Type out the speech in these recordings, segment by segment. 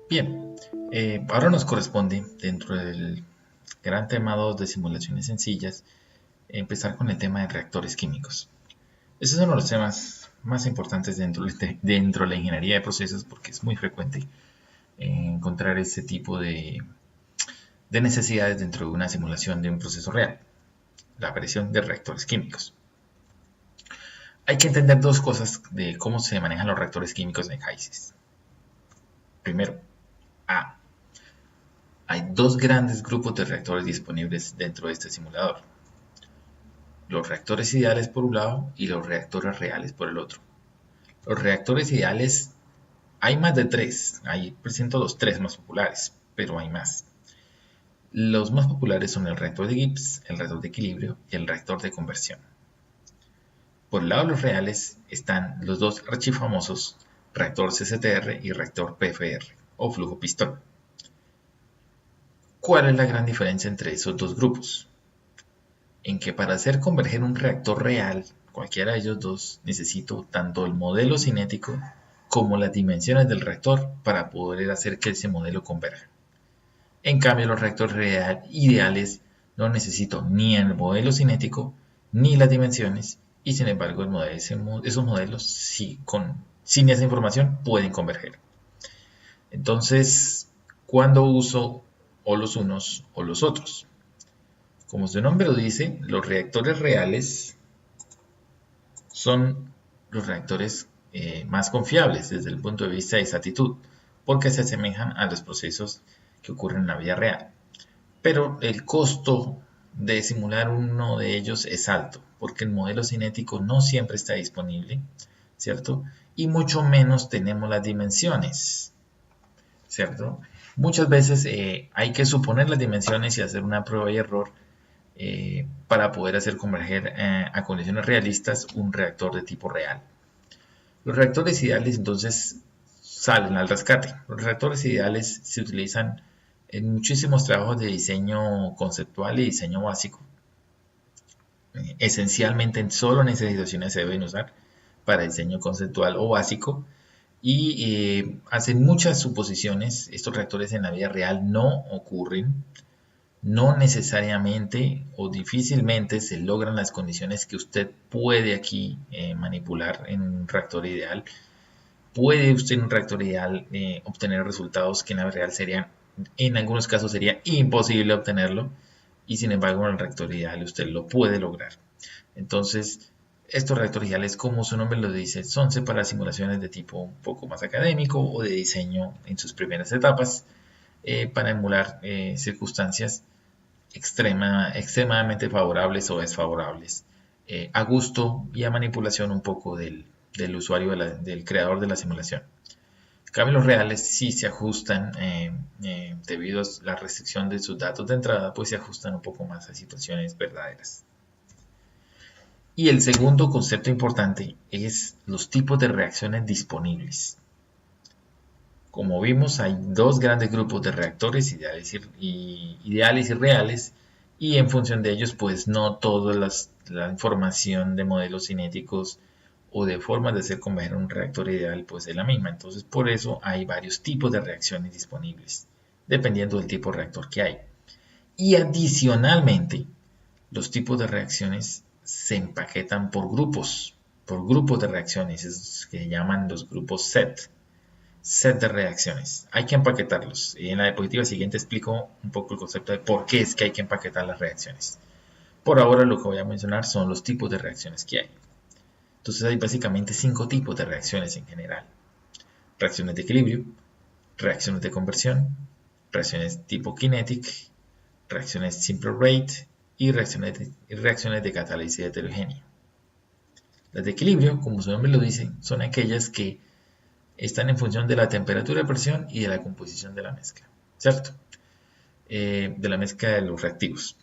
Bien, ahora nos corresponde, dentro del gran tema 2 de simulaciones sencillas, empezar con el tema de reactores químicos. Ese es uno de los temas más importantes dentro de la ingeniería de procesos, porque es muy frecuente encontrar este tipo de necesidades dentro de una simulación de un proceso real, la aparición de reactores químicos. Hay que entender dos cosas de cómo se manejan los reactores químicos en HYSYS. Primero, hay dos grandes grupos de reactores disponibles dentro de este simulador: los reactores ideales por un lado y los reactores reales por el otro. Los reactores ideales, hay más de tres, ahí presento los tres más populares, pero hay más. Los más populares son el reactor de Gibbs, el reactor de equilibrio y el reactor de conversión. Por el lado de los reales están los dos archifamosos reactor CCTR y reactor PFR o flujo pistón. ¿Cuál es la gran diferencia entre esos dos grupos? En que para hacer converger un reactor real, cualquiera de ellos dos, necesito tanto el modelo cinético como las dimensiones del reactor para poder hacer que ese modelo converja. En cambio, los reactores ideales no necesito ni el modelo cinético ni las dimensiones, y sin embargo esos modelos sin esa información pueden converger. Entonces, ¿cuándo uso o los unos o los otros? Como su nombre lo dice, los reactores reales son los reactores más confiables desde el punto de vista de exactitud, porque se asemejan a los procesos que ocurren en la vida real. Pero el costo de simular uno de ellos es alto, porque el modelo cinético no siempre está disponible, ¿cierto? Y mucho menos tenemos las dimensiones, ¿cierto? Muchas veces hay que suponer las dimensiones y hacer una prueba y error para poder hacer converger a condiciones realistas un reactor de tipo real. Los reactores ideales entonces salen al rescate. Los reactores ideales se utilizan en muchísimos trabajos de diseño conceptual y diseño básico. Esencialmente solo en esas situaciones se deben usar para diseño conceptual o básico, y hacen muchas suposiciones. Estos reactores en la vida real no ocurren, no necesariamente o difícilmente se logran las condiciones que usted puede aquí manipular en un reactor ideal. Puede usted en un reactor ideal obtener resultados que en la vida real en algunos casos sería imposible obtenerlo, y sin embargo en el reactor ideal usted lo puede lograr. Entonces, estos reactores ideales, como su nombre lo dice, son para simulaciones de tipo un poco más académico o de diseño en sus primeras etapas, para emular circunstancias extremadamente favorables o desfavorables, a gusto y a manipulación un poco del usuario, del creador de la simulación. En cambio, los reales sí se ajustan, debido a la restricción de sus datos de entrada, pues se ajustan un poco más a situaciones verdaderas. Y el segundo concepto importante es los tipos de reacciones disponibles. Como vimos, hay dos grandes grupos de reactores, ideales y reales, y en función de ellos, pues no toda la información de modelos cinéticos o de formas de hacer converger un reactor ideal pues es la misma. Entonces, por eso hay varios tipos de reacciones disponibles, dependiendo del tipo de reactor que hay. Y adicionalmente, los tipos de reacciones se empaquetan por grupos de reacciones, es que llaman los grupos set de reacciones. Hay que empaquetarlos, y en la diapositiva siguiente explico un poco el concepto de por qué es que hay que empaquetar las reacciones. Por ahora lo que voy a mencionar son los tipos de reacciones que hay. Entonces hay básicamente 5 tipos de reacciones en general: reacciones de equilibrio, reacciones de conversión, reacciones tipo kinetic, reacciones simple rate y reacciones de catálisis heterogénea. Las de equilibrio, como su nombre lo dice, son aquellas que están en función de la temperatura de presión y de la composición de la mezcla, ¿cierto? De la mezcla de los reactivos.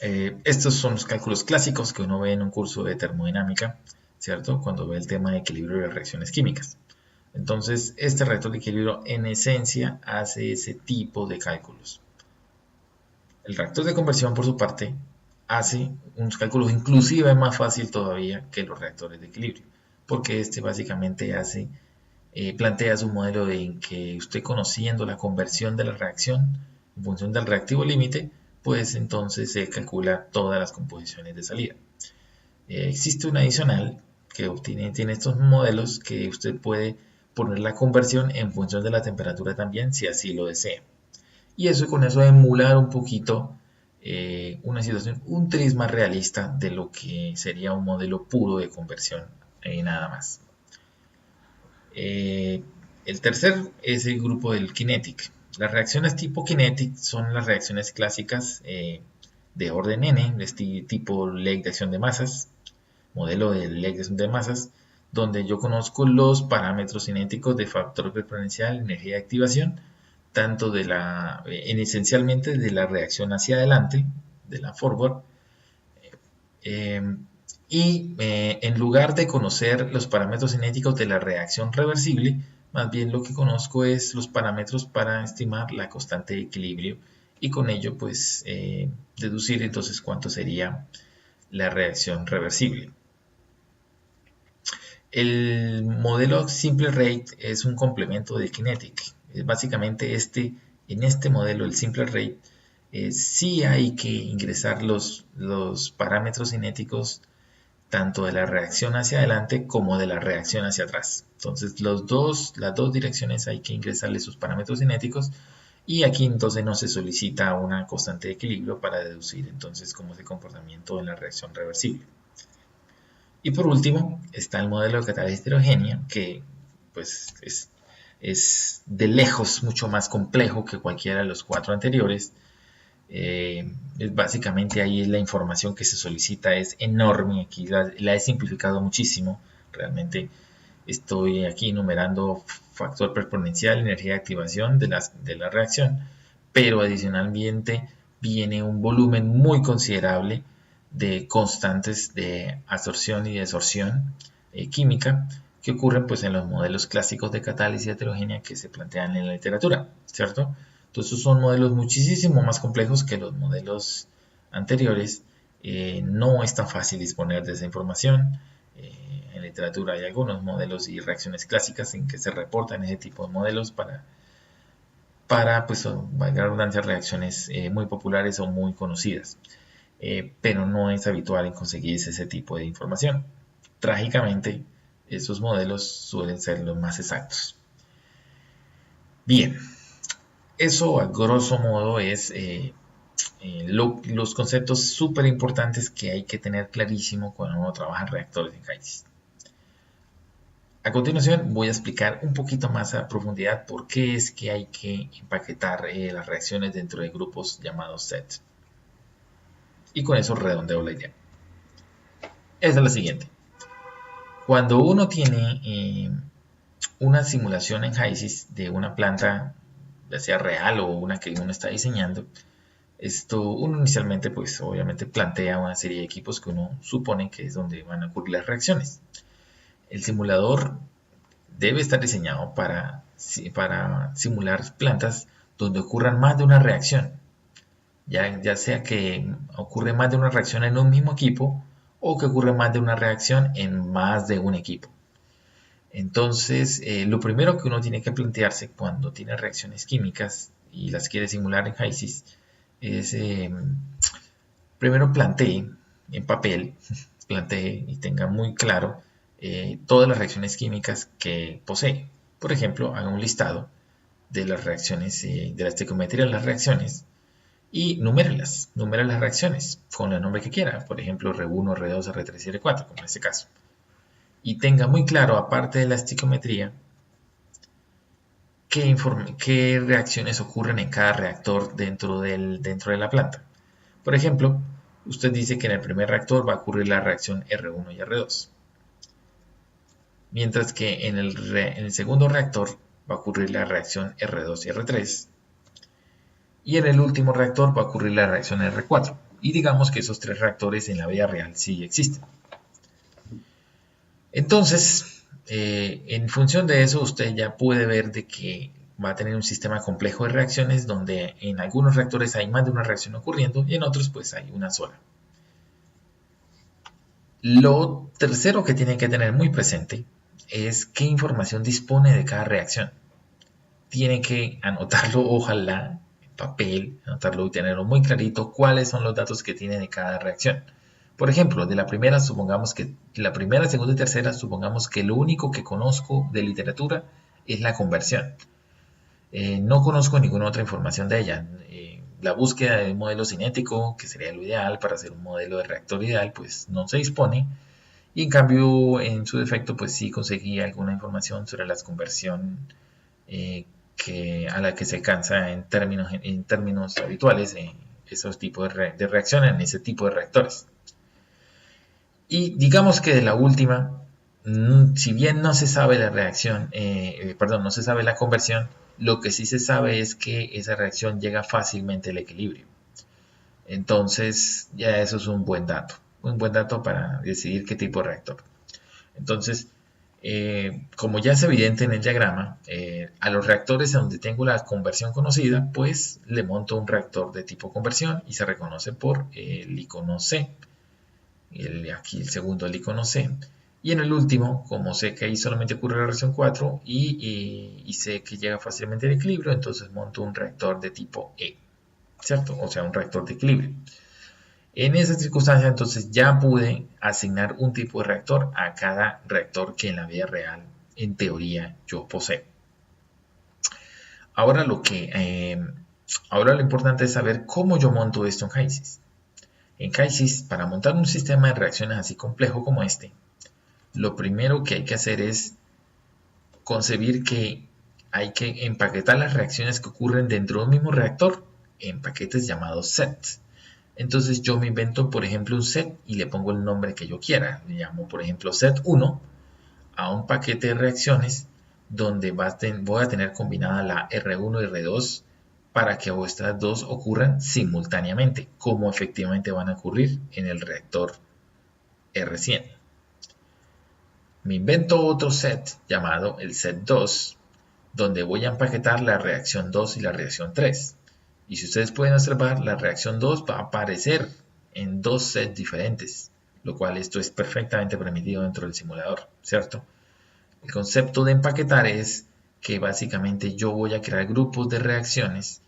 Estos son los cálculos clásicos que uno ve en un curso de termodinámica, ¿cierto? Cuando ve el tema de equilibrio de reacciones químicas. Entonces, este reactor de equilibrio en esencia hace ese tipo de cálculos. El reactor de conversión, por su parte, hace unos cálculos inclusive más fácil todavía que los reactores de equilibrio, porque este básicamente plantea su modelo en que usted, conociendo la conversión de la reacción en función del reactivo límite, pues entonces se calcula todas las composiciones de salida. Existe un adicional que tiene estos modelos, que usted puede poner la conversión en función de la temperatura también, si así lo desea. Y eso, con eso, emular un poquito una situación un tris más realista de lo que sería un modelo puro de conversión, nada más. El tercer es el grupo del kinetic. Las reacciones tipo kinetic son las reacciones clásicas de orden n, de este tipo ley de acción de masas, modelo de ley de acción de masas, donde yo conozco los parámetros cinéticos de factor preferencial, energía de activación, tanto esencialmente de la reacción hacia adelante, de la forward, en lugar de conocer los parámetros cinéticos de la reacción reversible, más bien lo que conozco es los parámetros para estimar la constante de equilibrio, y con ello pues deducir entonces cuánto sería la reacción reversible. El modelo Simple Rate es un complemento del Kinetic. Básicamente en este modelo, el Simple Rate, sí hay que ingresar los parámetros cinéticos tanto de la reacción hacia adelante como de la reacción hacia atrás. Entonces las dos direcciones hay que ingresarle sus parámetros cinéticos, y aquí entonces no se solicita una constante de equilibrio para deducir entonces cómo es el comportamiento en la reacción reversible. Y por último está el modelo de catálisis heterogénea, que pues es de lejos mucho más complejo que cualquiera de los 4 anteriores. Básicamente ahí la información que se solicita es enorme. Aquí la he simplificado muchísimo. Realmente estoy aquí enumerando factor exponencial, energía de activación de la reacción, pero adicionalmente viene un volumen muy considerable de constantes de absorción y desorción química que ocurren pues en los modelos clásicos de catálisis heterogénea que se plantean en la literatura, ¿cierto? Entonces son modelos muchísimo más complejos que los modelos anteriores. No es tan fácil disponer de esa información. En literatura hay algunos modelos y reacciones clásicas en que se reportan ese tipo de modelos para pues, valga la redundancia, reacciones muy populares o muy conocidas. Pero no es habitual en conseguirse ese tipo de información. Trágicamente, esos modelos suelen ser los más exactos. Bien, eso a grosso modo es los conceptos súper importantes que hay que tener clarísimo cuando uno trabaja en reactores en Heisis. A continuación voy a explicar un poquito más a profundidad por qué es que hay que empaquetar las reacciones dentro de grupos llamados set. Y con eso redondeo la idea. Esa es la siguiente. Cuando uno tiene una simulación en Heisis de una planta, ya sea real o una que uno está diseñando, uno inicialmente pues obviamente plantea una serie de equipos que uno supone que es donde van a ocurrir las reacciones. El simulador debe estar diseñado para simular plantas donde ocurran más de una reacción, ya sea que ocurre más de una reacción en un mismo equipo o que ocurre más de una reacción en más de un equipo. Entonces, lo primero que uno tiene que plantearse cuando tiene reacciones químicas y las quiere simular en Heisis es, primero plantee en papel, plantee y tenga muy claro todas las reacciones químicas que posee. Por ejemplo, haga un listado de las reacciones, de la estequiometría de las reacciones, y numere las reacciones con el nombre que quiera, por ejemplo R1, R2, R3 y R4, como en este caso. Y tenga muy claro, aparte de la estequiometría, qué reacciones ocurren en cada reactor dentro de la planta. Por ejemplo, usted dice que en el primer reactor va a ocurrir la reacción R1 y R2, mientras que en el segundo reactor va a ocurrir la reacción R2 y R3, y en el último reactor va a ocurrir la reacción R4. Y digamos que esos 3 reactores en la vida real sí existen. Entonces, en función de eso, usted ya puede ver de que va a tener un sistema complejo de reacciones donde en algunos reactores hay más de una reacción ocurriendo y en otros pues hay una sola. Lo tercero que tienen que tener muy presente es qué información dispone de cada reacción. Tienen que anotarlo, ojalá, en papel, anotarlo y tenerlo muy clarito cuáles son los datos que tiene de cada reacción. Por ejemplo, de la primera, supongamos que la primera, segunda y tercera, supongamos que lo único que conozco de literatura es la conversión. No conozco ninguna otra información de ella. La búsqueda de un modelo cinético, que sería lo ideal para hacer un modelo de reactor ideal, pues no se dispone. Y en cambio, en su defecto, pues sí conseguí alguna información sobre la conversión a la que se alcanza en términos habituales, esos tipos de reacciones en ese tipo de reactores. Y digamos que de la última, si bien no se sabe la reacción, no se sabe la conversión, lo que sí se sabe es que esa reacción llega fácilmente al equilibrio. Entonces, ya eso es un buen dato para decidir qué tipo de reactor. Entonces, como ya es evidente en el diagrama, a los reactores donde tengo la conversión conocida, pues le monto un reactor de tipo conversión y se reconoce por el icono C. Aquí el segundo, el icono C. Y en el último, como sé que ahí solamente ocurre la reacción 4 y sé que llega fácilmente al equilibrio, entonces monto un reactor de tipo E, ¿cierto? O sea, un reactor de equilibrio. En esa circunstancia, entonces ya pude asignar un tipo de reactor a cada reactor que en la vida real, en teoría, yo poseo. Ahora lo importante es saber cómo yo monto esto en HYSYS. En HYSYS, para montar un sistema de reacciones así complejo como este, lo primero que hay que hacer es concebir que hay que empaquetar las reacciones que ocurren dentro de un mismo reactor en paquetes llamados sets. Entonces yo me invento, por ejemplo, un set y le pongo el nombre que yo quiera. Le llamo, por ejemplo, set 1 a un paquete de reacciones donde voy a tener combinada la R1 y R2 para que estas dos ocurran simultáneamente, como efectivamente van a ocurrir en el reactor R100. Me invento otro set llamado el set 2, donde voy a empaquetar la reacción 2 y la reacción 3. Y si ustedes pueden observar, la reacción 2 va a aparecer en dos sets diferentes, lo cual esto es perfectamente permitido dentro del simulador, ¿cierto? El concepto de empaquetar es que básicamente yo voy a crear grupos de reacciones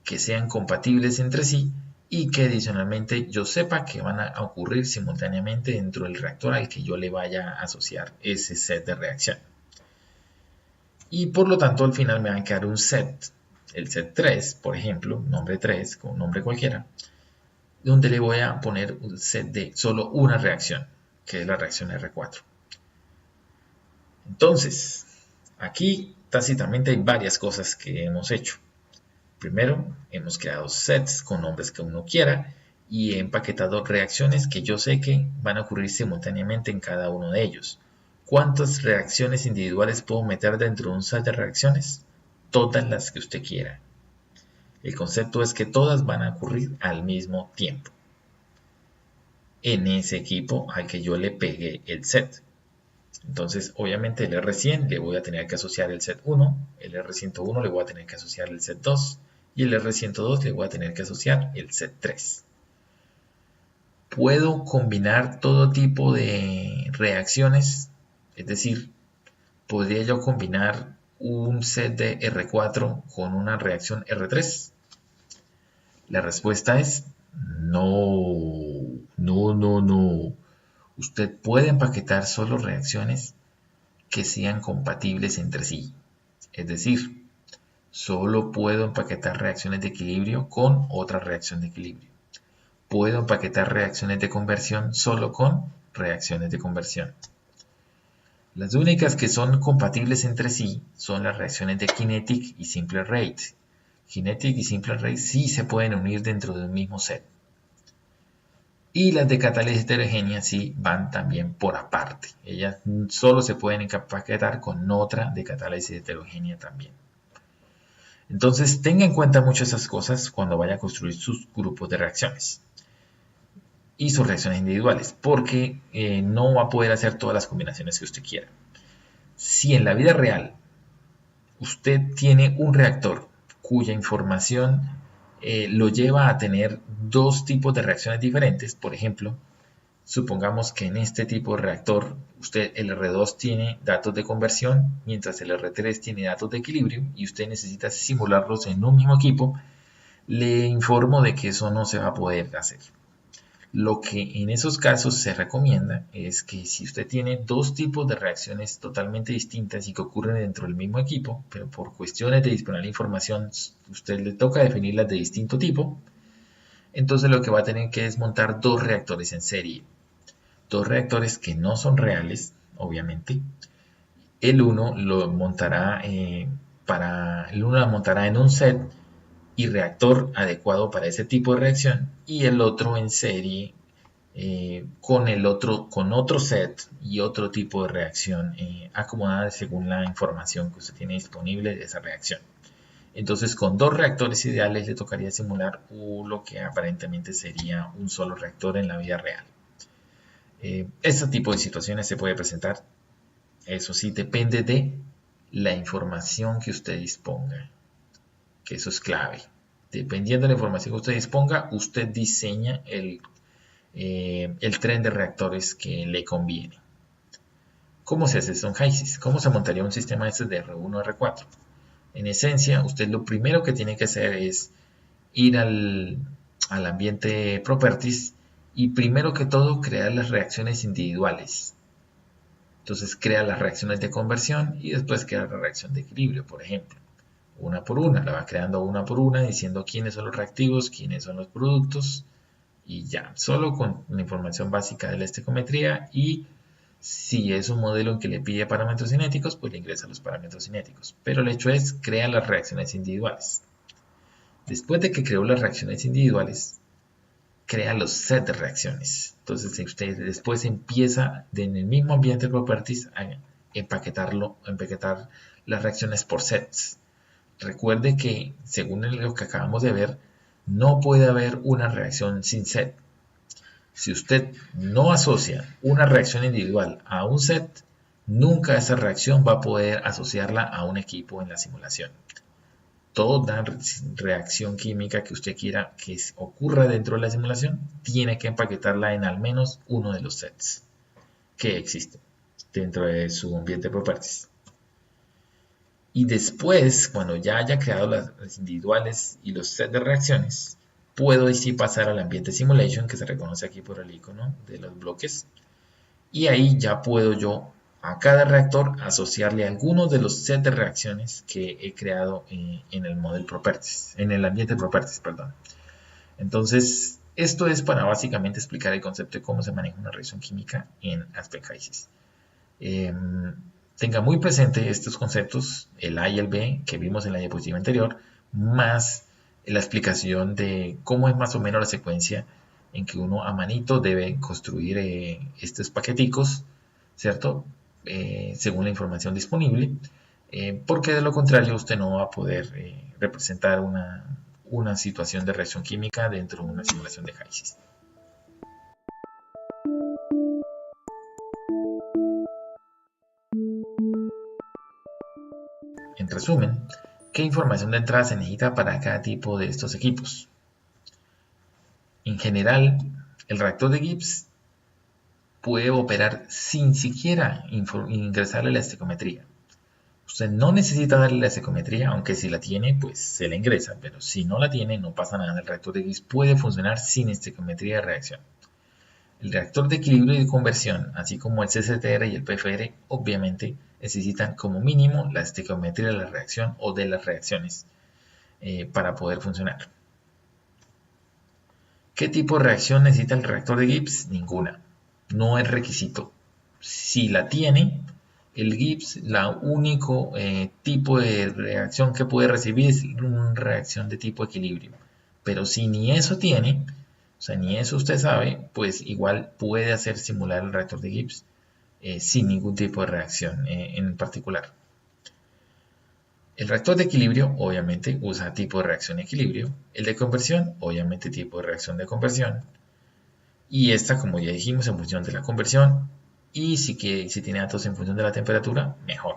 que sean compatibles entre sí y que adicionalmente yo sepa que van a ocurrir simultáneamente dentro del reactor al que yo le vaya a asociar ese set de reacción. Y por lo tanto al final me va a quedar un set, el set 3, por ejemplo, nombre 3, con un nombre cualquiera, donde le voy a poner un set de solo una reacción, que es la reacción R4. Entonces, aquí tácitamente hay varias cosas que hemos hecho. Primero, hemos creado sets con nombres que uno quiera y he empaquetado reacciones que yo sé que van a ocurrir simultáneamente en cada uno de ellos. ¿Cuántas reacciones individuales puedo meter dentro de un set de reacciones? Todas las que usted quiera. El concepto es que todas van a ocurrir al mismo tiempo en ese equipo al que yo le pegué el set. Entonces, obviamente el R100 le voy a tener que asociar el set 1, el R101 le voy a tener que asociar el set 2 y el R102 le voy a tener que asociar el set 3. Puedo combinar todo tipo de reacciones, es decir, podría yo combinar un set de R4 con una reacción R3. La respuesta es no. Usted puede empaquetar solo reacciones que sean compatibles entre sí. Es decir, solo puedo empaquetar reacciones de equilibrio con otra reacción de equilibrio. Puedo empaquetar reacciones de conversión solo con reacciones de conversión. Las únicas que son compatibles entre sí son las reacciones de kinetic y simple rate. Kinetic y simple rate sí se pueden unir dentro de un mismo set. Y las de catálisis heterogénea sí van también por aparte. Ellas solo se pueden empaquetar con otra de catálisis heterogénea también. Entonces tenga en cuenta muchas de esas cosas cuando vaya a construir sus grupos de reacciones y sus reacciones individuales, porque no va a poder hacer todas las combinaciones que usted quiera. Si en la vida real usted tiene un reactor cuya información lo lleva a tener dos tipos de reacciones diferentes. Por ejemplo, supongamos que en este tipo de reactor el R2 tiene datos de conversión, mientras el R3 tiene datos de equilibrio, y usted necesita simularlos en un mismo equipo. Le informo de que eso no se va a poder hacer. Lo que en esos casos se recomienda es que si usted tiene dos tipos de reacciones totalmente distintas y que ocurren dentro del mismo equipo, pero por cuestiones de disponer de información usted le toca definirlas de distinto tipo, entonces lo que va a tener que es montar dos reactores en serie. Dos reactores que no son reales, obviamente. El uno lo montará en un set y reactor adecuado para ese tipo de reacción, y el otro en serie con otro set y otro tipo de reacción acomodada según la información que usted tiene disponible de esa reacción. Entonces, con dos reactores ideales le tocaría simular lo que aparentemente sería un solo reactor en la vida real. Este tipo de situaciones se puede presentar. Eso sí, depende de la información que usted disponga, que eso es clave. Dependiendo de la información que usted disponga, usted diseña el tren de reactores que le conviene. ¿Cómo se hace esto en HYSYS? ¿Cómo se montaría un sistema de R1 o R4? En esencia, usted lo primero que tiene que hacer es ir al ambiente Properties y primero que todo crear las reacciones individuales. Entonces crea las reacciones de conversión y después crea la reacción de equilibrio, por ejemplo. Una por una, la va creando una por una, diciendo quiénes son los reactivos, quiénes son los productos, y ya, solo con la información básica de la estequiometría, y si es un modelo en que le pide parámetros cinéticos, pues le ingresa los parámetros cinéticos. Pero el hecho es, crea las reacciones individuales. Después de que creó las reacciones individuales, crea los sets de reacciones. Entonces usted después empieza en el mismo ambiente de properties a empaquetar las reacciones por sets. Recuerde que, según lo que acabamos de ver, no puede haber una reacción sin set. Si usted no asocia una reacción individual a un set, nunca esa reacción va a poder asociarla a un equipo en la simulación. Toda reacción química que usted quiera que ocurra dentro de la simulación, tiene que empaquetarla en al menos uno de los sets que existen dentro de su ambiente properties. Y después, cuando ya haya creado las individuales y los sets de reacciones, puedo así pasar al ambiente simulation, que se reconoce aquí por el icono de los bloques, y ahí ya puedo yo a cada reactor asociarle algunos de los sets de reacciones que he creado en el model properties, en el ambiente properties, perdón. Entonces, esto es para básicamente explicar el concepto de cómo se maneja una reacción química en Aspect HYSYS. Tenga muy presente estos conceptos, el A y el B que vimos en la diapositiva anterior, más la explicación de cómo es más o menos la secuencia en que uno a manito debe construir estos paqueticos, ¿cierto? Según la información disponible, porque de lo contrario usted no va a poder representar una situación de reacción química dentro de una simulación de HYSYS. En resumen, ¿qué información de entrada se necesita para cada tipo de estos equipos? En general, el reactor de Gibbs puede operar sin siquiera ingresarle la estequiometría. Usted no necesita darle la estequiometría, aunque si la tiene, pues se la ingresa, pero si no la tiene, no pasa nada. El reactor de Gibbs puede funcionar sin estequiometría de reacción. El reactor de equilibrio y de conversión, así como el CCTR y el PFR, obviamente necesitan como mínimo la estequiometría de la reacción o de las reacciones para poder funcionar. ¿Qué tipo de reacción necesita el reactor de Gibbs? Ninguna. No es requisito. Si la tiene, el Gibbs, la único tipo de reacción que puede recibir es una reacción de tipo equilibrio. Pero si ni eso tiene, o sea, ni eso usted sabe, pues igual puede hacer simular el reactor de Gibbs sin ningún tipo de reacción en particular. El reactor de equilibrio obviamente usa tipo de reacción de equilibrio. El de conversión, obviamente tipo de reacción de conversión. Y esta, como ya dijimos, en función de la conversión. Y si tiene datos en función de la temperatura, mejor.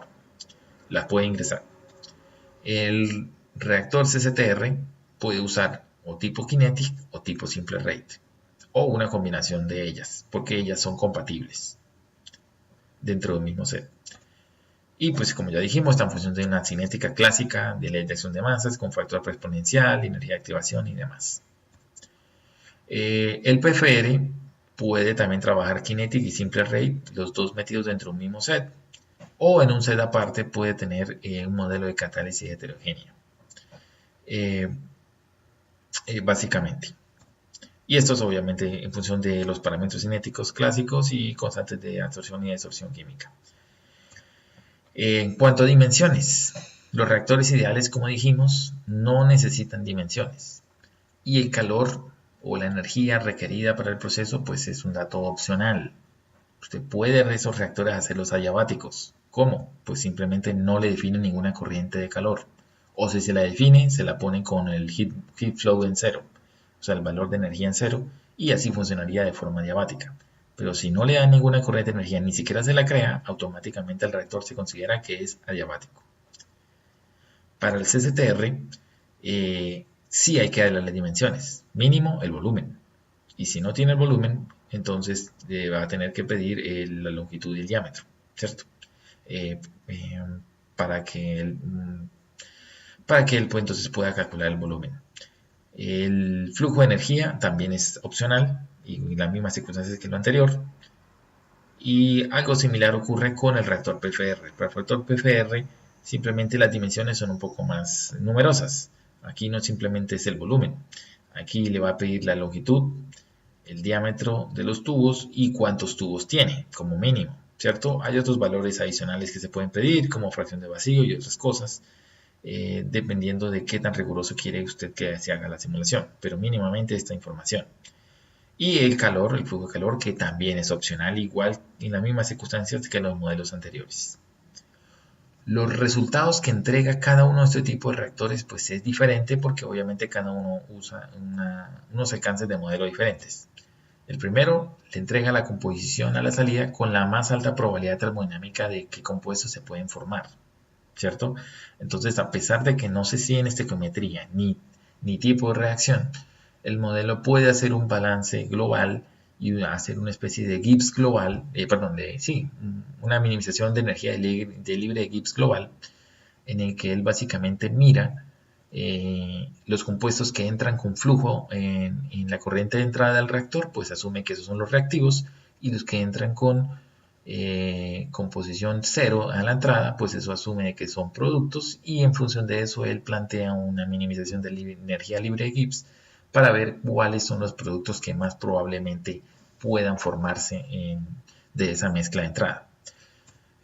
La puede ingresar. El reactor CCTR puede usar o tipo Kinetic o tipo Simple Rate, o una combinación de ellas, porque ellas son compatibles dentro del mismo set. Y pues como ya dijimos, está en función de una cinética clásica de la detección de masas con factor exponencial, energía de activación y demás. El PFR puede también trabajar Kinetic y Simple Rate, los dos metidos dentro de un mismo set, o en un set aparte puede tener un modelo de catálisis heterogénea, básicamente. Y esto es obviamente en función de los parámetros cinéticos clásicos y constantes de absorción y desorción química. En cuanto a dimensiones, los reactores ideales, como dijimos, no necesitan dimensiones. Y el calor o la energía requerida para el proceso, pues es un dato opcional. Usted puede esos reactores hacerlos adiabáticos. ¿Cómo? Pues simplemente no le define ninguna corriente de calor. O si se la define, se la pone con el heat flow en cero. O sea, el valor de energía en cero. Y así funcionaría de forma adiabática. Pero si no le dan ninguna corriente de energía, ni siquiera se la crea, automáticamente el reactor se considera que es adiabático. Para el CCTR, sí hay que darle las dimensiones. Mínimo, el volumen. Y si no tiene el volumen, entonces va a tener que pedir la longitud y el diámetro, ¿cierto? Para que él pues, entonces pueda calcular el volumen. El flujo de energía también es opcional y las mismas circunstancias que lo anterior. Y algo similar ocurre con el reactor PFR. Para el reactor PFR simplemente las dimensiones son un poco más numerosas. Aquí no simplemente es el volumen. Aquí le va a pedir la longitud, el diámetro de los tubos y cuántos tubos tiene como mínimo, ¿cierto? Hay otros valores adicionales que se pueden pedir como fracción de vacío y otras cosas, dependiendo de qué tan riguroso quiere usted que se haga la simulación, pero mínimamente esta información. Y el calor, el flujo de calor, que también es opcional, igual en las mismas circunstancias que los modelos anteriores. Los resultados que entrega cada uno de este tipo de reactores pues es diferente porque obviamente cada uno usa unos alcances de modelo diferentes. El primero le entrega la composición a la salida con la más alta probabilidad termodinámica de qué compuestos se pueden formar, ¿cierto? Entonces, a pesar de que no se siguen estequiometría ni tipo de reacción, el modelo puede hacer un balance global y hacer una especie de Gibbs global, una minimización de energía de libre de Gibbs global, en el que él básicamente mira los compuestos que entran con flujo en la corriente de entrada del reactor, pues asume que esos son los reactivos, y los que entran con composición cero a la entrada, pues eso asume que son productos, y en función de eso él plantea una minimización de energía libre de Gibbs para ver cuáles son los productos que más probablemente puedan formarse de esa mezcla de entrada.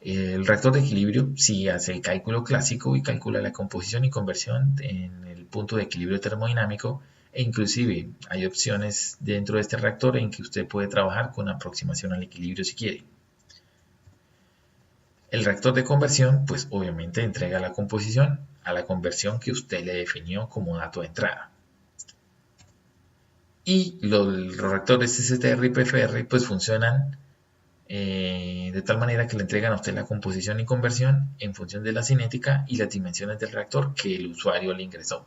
El reactor de equilibrio sí hace el cálculo clásico y calcula la composición y conversión en el punto de equilibrio termodinámico, e inclusive hay opciones dentro de este reactor en que usted puede trabajar con aproximación al equilibrio si quiere. El reactor de conversión pues obviamente entrega la composición a la conversión que usted le definió como dato de entrada. Y los reactores CCTR y PFR pues funcionan de tal manera que le entregan a usted la composición y conversión en función de la cinética y las dimensiones del reactor que el usuario le ingresó,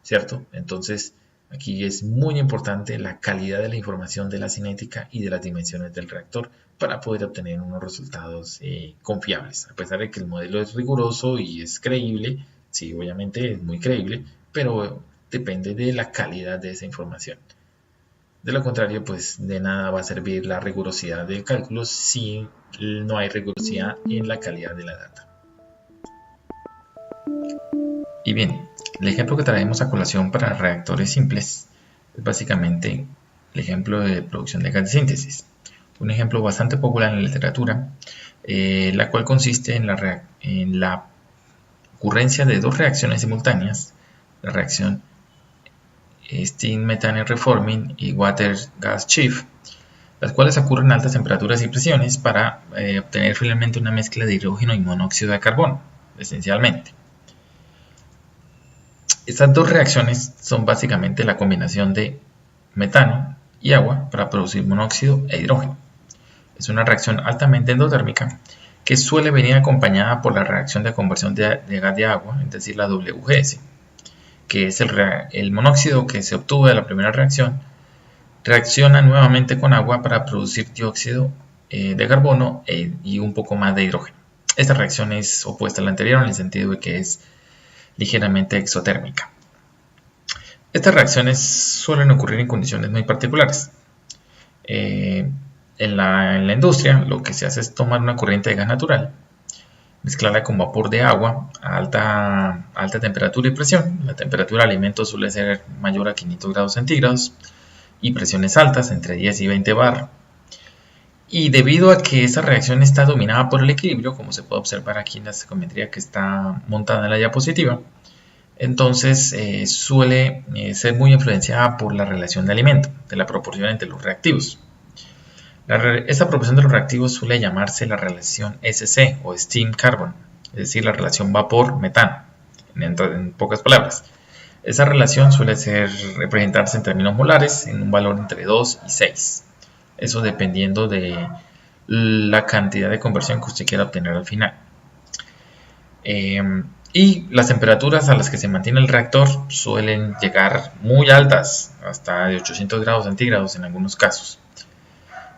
¿cierto? Entonces aquí es muy importante la calidad de la información de la cinética y de las dimensiones del reactor para poder obtener unos resultados confiables, a pesar de que el modelo es riguroso y es creíble. Sí, obviamente es muy creíble, pero depende de la calidad de esa información. De lo contrario, pues de nada va a servir la rigurosidad del cálculo si no hay rigurosidad en la calidad de la data. Y bien, el ejemplo que traemos a colación para reactores simples es básicamente el ejemplo de producción de gas de síntesis. Un ejemplo bastante popular en la literatura, la cual consiste en la ocurrencia de dos reacciones simultáneas, la reacción Steam Methane Reforming y Water Gas Shift, las cuales ocurren a altas temperaturas y presiones para obtener finalmente una mezcla de hidrógeno y monóxido de carbono, esencialmente. Estas dos reacciones son básicamente la combinación de metano y agua para producir monóxido e hidrógeno. Es una reacción altamente endotérmica que suele venir acompañada por la reacción de conversión de gas de agua, es decir, la WGS, que es el monóxido que se obtuvo de la primera reacción, reacciona nuevamente con agua para producir dióxido de carbono y un poco más de hidrógeno. Esta reacción es opuesta a la anterior en el sentido de que es ligeramente exotérmica. Estas reacciones suelen ocurrir en condiciones muy particulares. En la industria lo que se hace es tomar una corriente de gas natural, mezclarla con vapor de agua a alta temperatura y presión. La temperatura del alimento suele ser mayor a 500 grados centígrados y presiones altas, entre 10 y 20 bar. Y debido a que esta reacción está dominada por el equilibrio, como se puede observar aquí en la estequiometría que está montada en la diapositiva, entonces suele ser muy influenciada por la relación de alimento, de la proporción entre los reactivos. Esta proporción de los reactivos suele llamarse la relación SC o Steam Carbon, es decir, la relación vapor-metano, en pocas palabras. Esa relación suele representarse en términos molares en un valor entre 2 y 6. Eso dependiendo de la cantidad de conversión que usted quiera obtener al final. Y las temperaturas a las que se mantiene el reactor suelen llegar muy altas, hasta de 800 grados centígrados en algunos casos.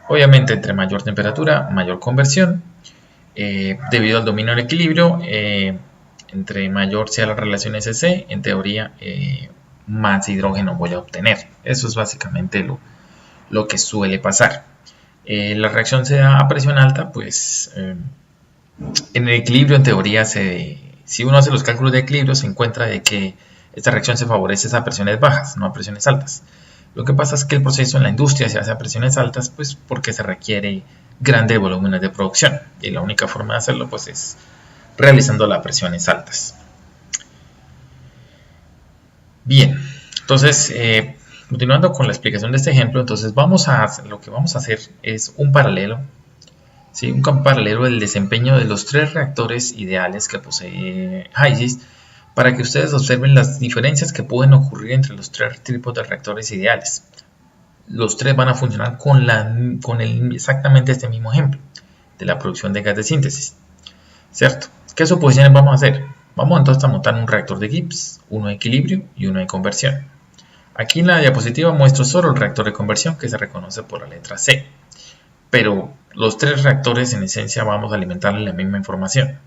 Obviamente, entre mayor temperatura, mayor conversión. Debido al dominio del equilibrio, entre mayor sea la relación SC, en teoría, más hidrógeno voy a obtener. Eso es básicamente lo que suele pasar. La reacción se da a presión alta, pues en el equilibrio, en teoría, si uno hace los cálculos de equilibrio, se encuentra de que esta reacción se favorece a presiones bajas, no a presiones altas. Lo que pasa es que el proceso en la industria se hace a presiones altas, pues porque se requiere grandes volúmenes de producción, y la única forma de hacerlo pues es realizando las presiones altas. Bien, entonces continuando con la explicación de este ejemplo, entonces lo que vamos a hacer es un paralelo, ¿sí? Un paralelo del desempeño de los 3 reactores ideales que posee HYSYS, para que ustedes observen las diferencias que pueden ocurrir entre los 3 tipos de reactores ideales. Los 3 van a funcionar con exactamente este mismo ejemplo de la producción de gas de síntesis, ¿cierto? ¿Qué suposiciones vamos a hacer? Vamos entonces a montar un reactor de Gibbs, uno de equilibrio y uno de conversión. Aquí en la diapositiva muestro solo el reactor de conversión, que se reconoce por la letra C, pero los 3 reactores en esencia vamos a alimentarle la misma información,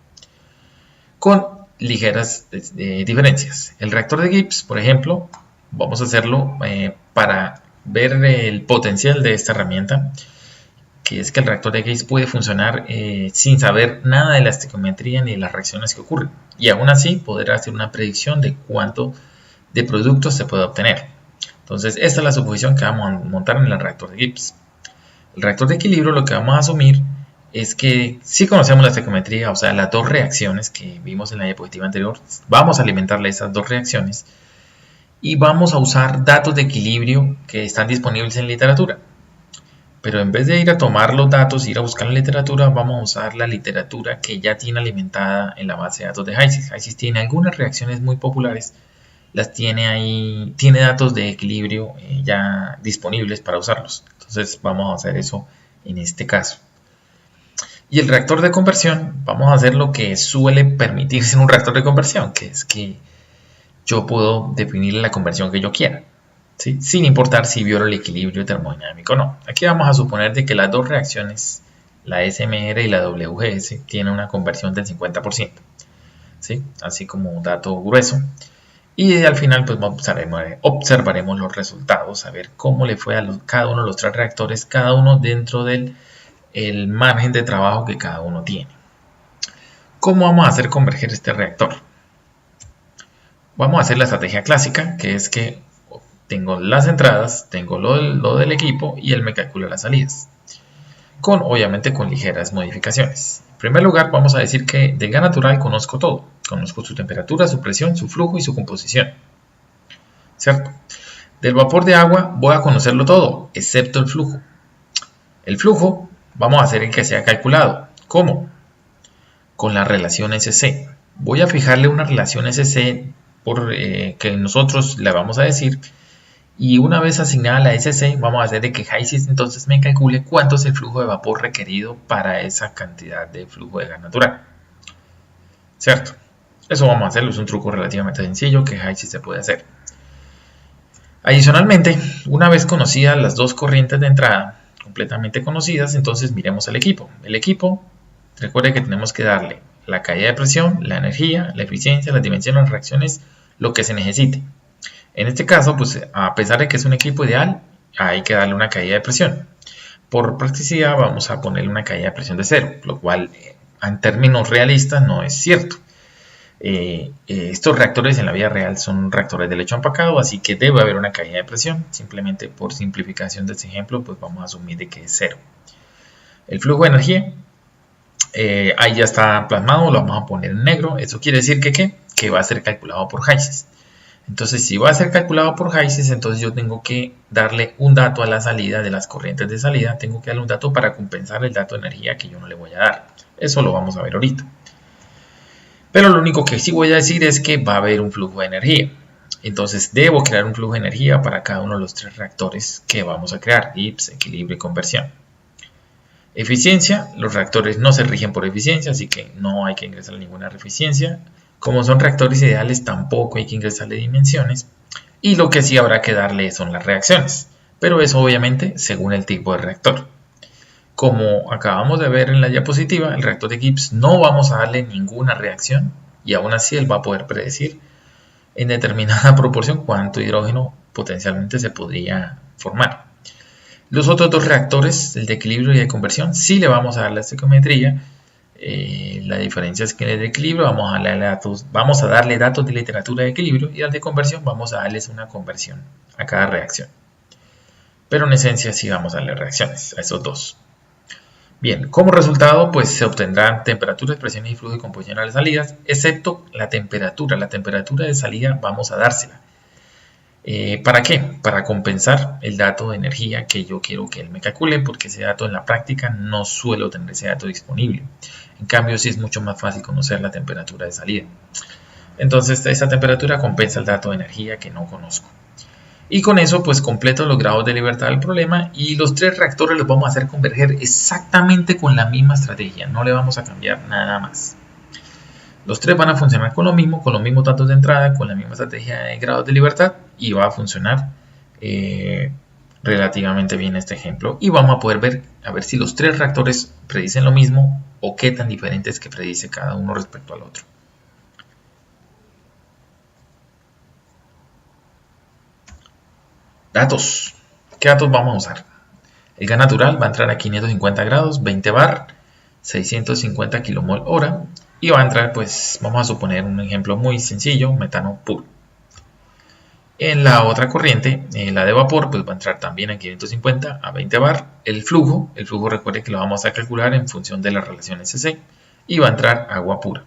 con ligeras diferencias. El reactor de Gibbs, por ejemplo, vamos a hacerlo para ver el potencial de esta herramienta, que es que el reactor de Gibbs puede funcionar sin saber nada de la estequiometría ni de las reacciones que ocurren, y aún así poder hacer una predicción de cuánto de productos se puede obtener. Entonces esta es la suposición que vamos a montar en el reactor de Gibbs. El reactor de equilibrio, lo que vamos a asumir es que si conocemos la estequiometría, o sea, las 2 reacciones que vimos en la diapositiva anterior, vamos a alimentarle esas 2 reacciones y vamos a usar datos de equilibrio que están disponibles en literatura. Pero en vez de ir a tomar los datos, ir a buscar la literatura, vamos a usar la literatura que ya tiene alimentada en la base de datos de HYSYS. HYSYS tiene algunas reacciones muy populares, las tiene ahí, tiene datos de equilibrio ya disponibles para usarlos. Entonces vamos a hacer eso en este caso. Y el reactor de conversión, vamos a hacer lo que suele permitirse en un reactor de conversión, que es que yo puedo definir la conversión que yo quiera, ¿sí? Sin importar si violo el equilibrio termodinámico o no. Aquí vamos a suponer de que las 2 reacciones, la SMR y la WGS, tienen una conversión del 50%, ¿sí? Así como un dato grueso. Y al final pues observaremos los resultados, a ver cómo le fue a cada uno de los 3 reactores, cada uno dentro del margen de trabajo que cada uno tiene. ¿Cómo vamos a hacer converger este reactor? Vamos a hacer la estrategia clásica, que es que tengo las entradas, tengo lo del equipo y él me calcula las salidas, obviamente con ligeras modificaciones. En primer lugar, vamos a decir que del gas natural conozco todo. Conozco su temperatura, su presión, su flujo y su composición, ¿cierto? Del vapor de agua voy a conocerlo todo, excepto el flujo. El flujo vamos a hacer el que sea calculado. ¿Cómo? Con la relación SC. Voy a fijarle una relación SC que nosotros le vamos a decir, Y una vez asignada la SC, vamos a hacer de que HYSYS entonces me calcule cuánto es el flujo de vapor requerido para esa cantidad de flujo de gas natural. ¿Cierto? Eso vamos a hacerlo, es un truco relativamente sencillo que HYSYS se puede hacer. Adicionalmente, una vez conocidas las dos corrientes de entrada, completamente conocidas, entonces miremos al equipo. El equipo, recuerde que tenemos que darle la caída de presión, la energía, la eficiencia, las dimensiones, las reacciones, lo que se necesite. En este caso, pues a pesar de que es un equipo ideal, hay que darle una caída de presión. Por practicidad vamos a ponerle una caída de presión de 0, lo cual en términos realistas no es cierto. Estos reactores en la vida real son reactores de lecho empacado, así que debe haber una caída de presión. Simplemente por simplificación de este ejemplo, pues vamos a asumir de que es 0. El flujo de energía, ahí ya está plasmado, lo vamos a poner en negro. Eso quiere decir que va a ser calculado por HYSYS. Entonces, si va a ser calculado por HYSYS, entonces yo tengo que darle un dato a la salida de las corrientes de salida. Tengo que darle un dato para compensar el dato de energía que yo no le voy a dar. Eso lo vamos a ver ahorita. Pero lo único que sí voy a decir es que va a haber un flujo de energía. Entonces debo crear un flujo de energía para cada uno de los tres reactores que vamos a crear: Gibbs, equilibrio y conversión. Eficiencia, los reactores no se rigen por eficiencia, así que no hay que ingresar ninguna eficiencia. Como son reactores ideales, tampoco hay que ingresarle dimensiones. Y lo que sí habrá que darle son las reacciones, pero eso obviamente según el tipo de reactor. Como acabamos de ver en la diapositiva, el reactor de Gibbs no vamos a darle ninguna reacción y aún así él va a poder predecir en determinada proporción cuánto hidrógeno potencialmente se podría formar. Los otros dos reactores, el de equilibrio y de conversión, sí le vamos a dar la estequiometría. La diferencia es que en el de equilibrio vamos a darle datos de literatura de equilibrio, y al de conversión vamos a darles una conversión a cada reacción. Pero en esencia sí vamos a darle reacciones a esos dos. Bien, como resultado pues se obtendrán temperaturas, presiones y flujo de composición a las salidas, excepto la temperatura. La temperatura de salida vamos a dársela. ¿Para qué? Para compensar el dato de energía que yo quiero que él me calcule, porque ese dato en la práctica no suelo tener ese dato disponible. En cambio, sí es mucho más fácil conocer la temperatura de salida. Entonces, esa temperatura compensa el dato de energía que no conozco. Y con eso, pues completo los grados de libertad del problema, y los tres reactores los vamos a hacer converger exactamente con la misma estrategia. No le vamos a cambiar nada más. Los tres van a funcionar con los mismos datos de entrada, con la misma estrategia de grados de libertad, y va a funcionar relativamente bien este ejemplo. Y vamos a poder ver, a ver si los tres reactores predicen lo mismo o qué tan diferente es que predice cada uno respecto al otro. Datos. ¿Qué datos vamos a usar? El gas natural va a entrar a 550 grados, 20 bar, 650 kmol hora. Y va a entrar, pues, vamos a suponer un ejemplo muy sencillo, metano puro. En la otra corriente, la de vapor, pues va a entrar también a 550 a 20 bar. El flujo recuerde que lo vamos a calcular en función de la relación SC. Y va a entrar agua pura.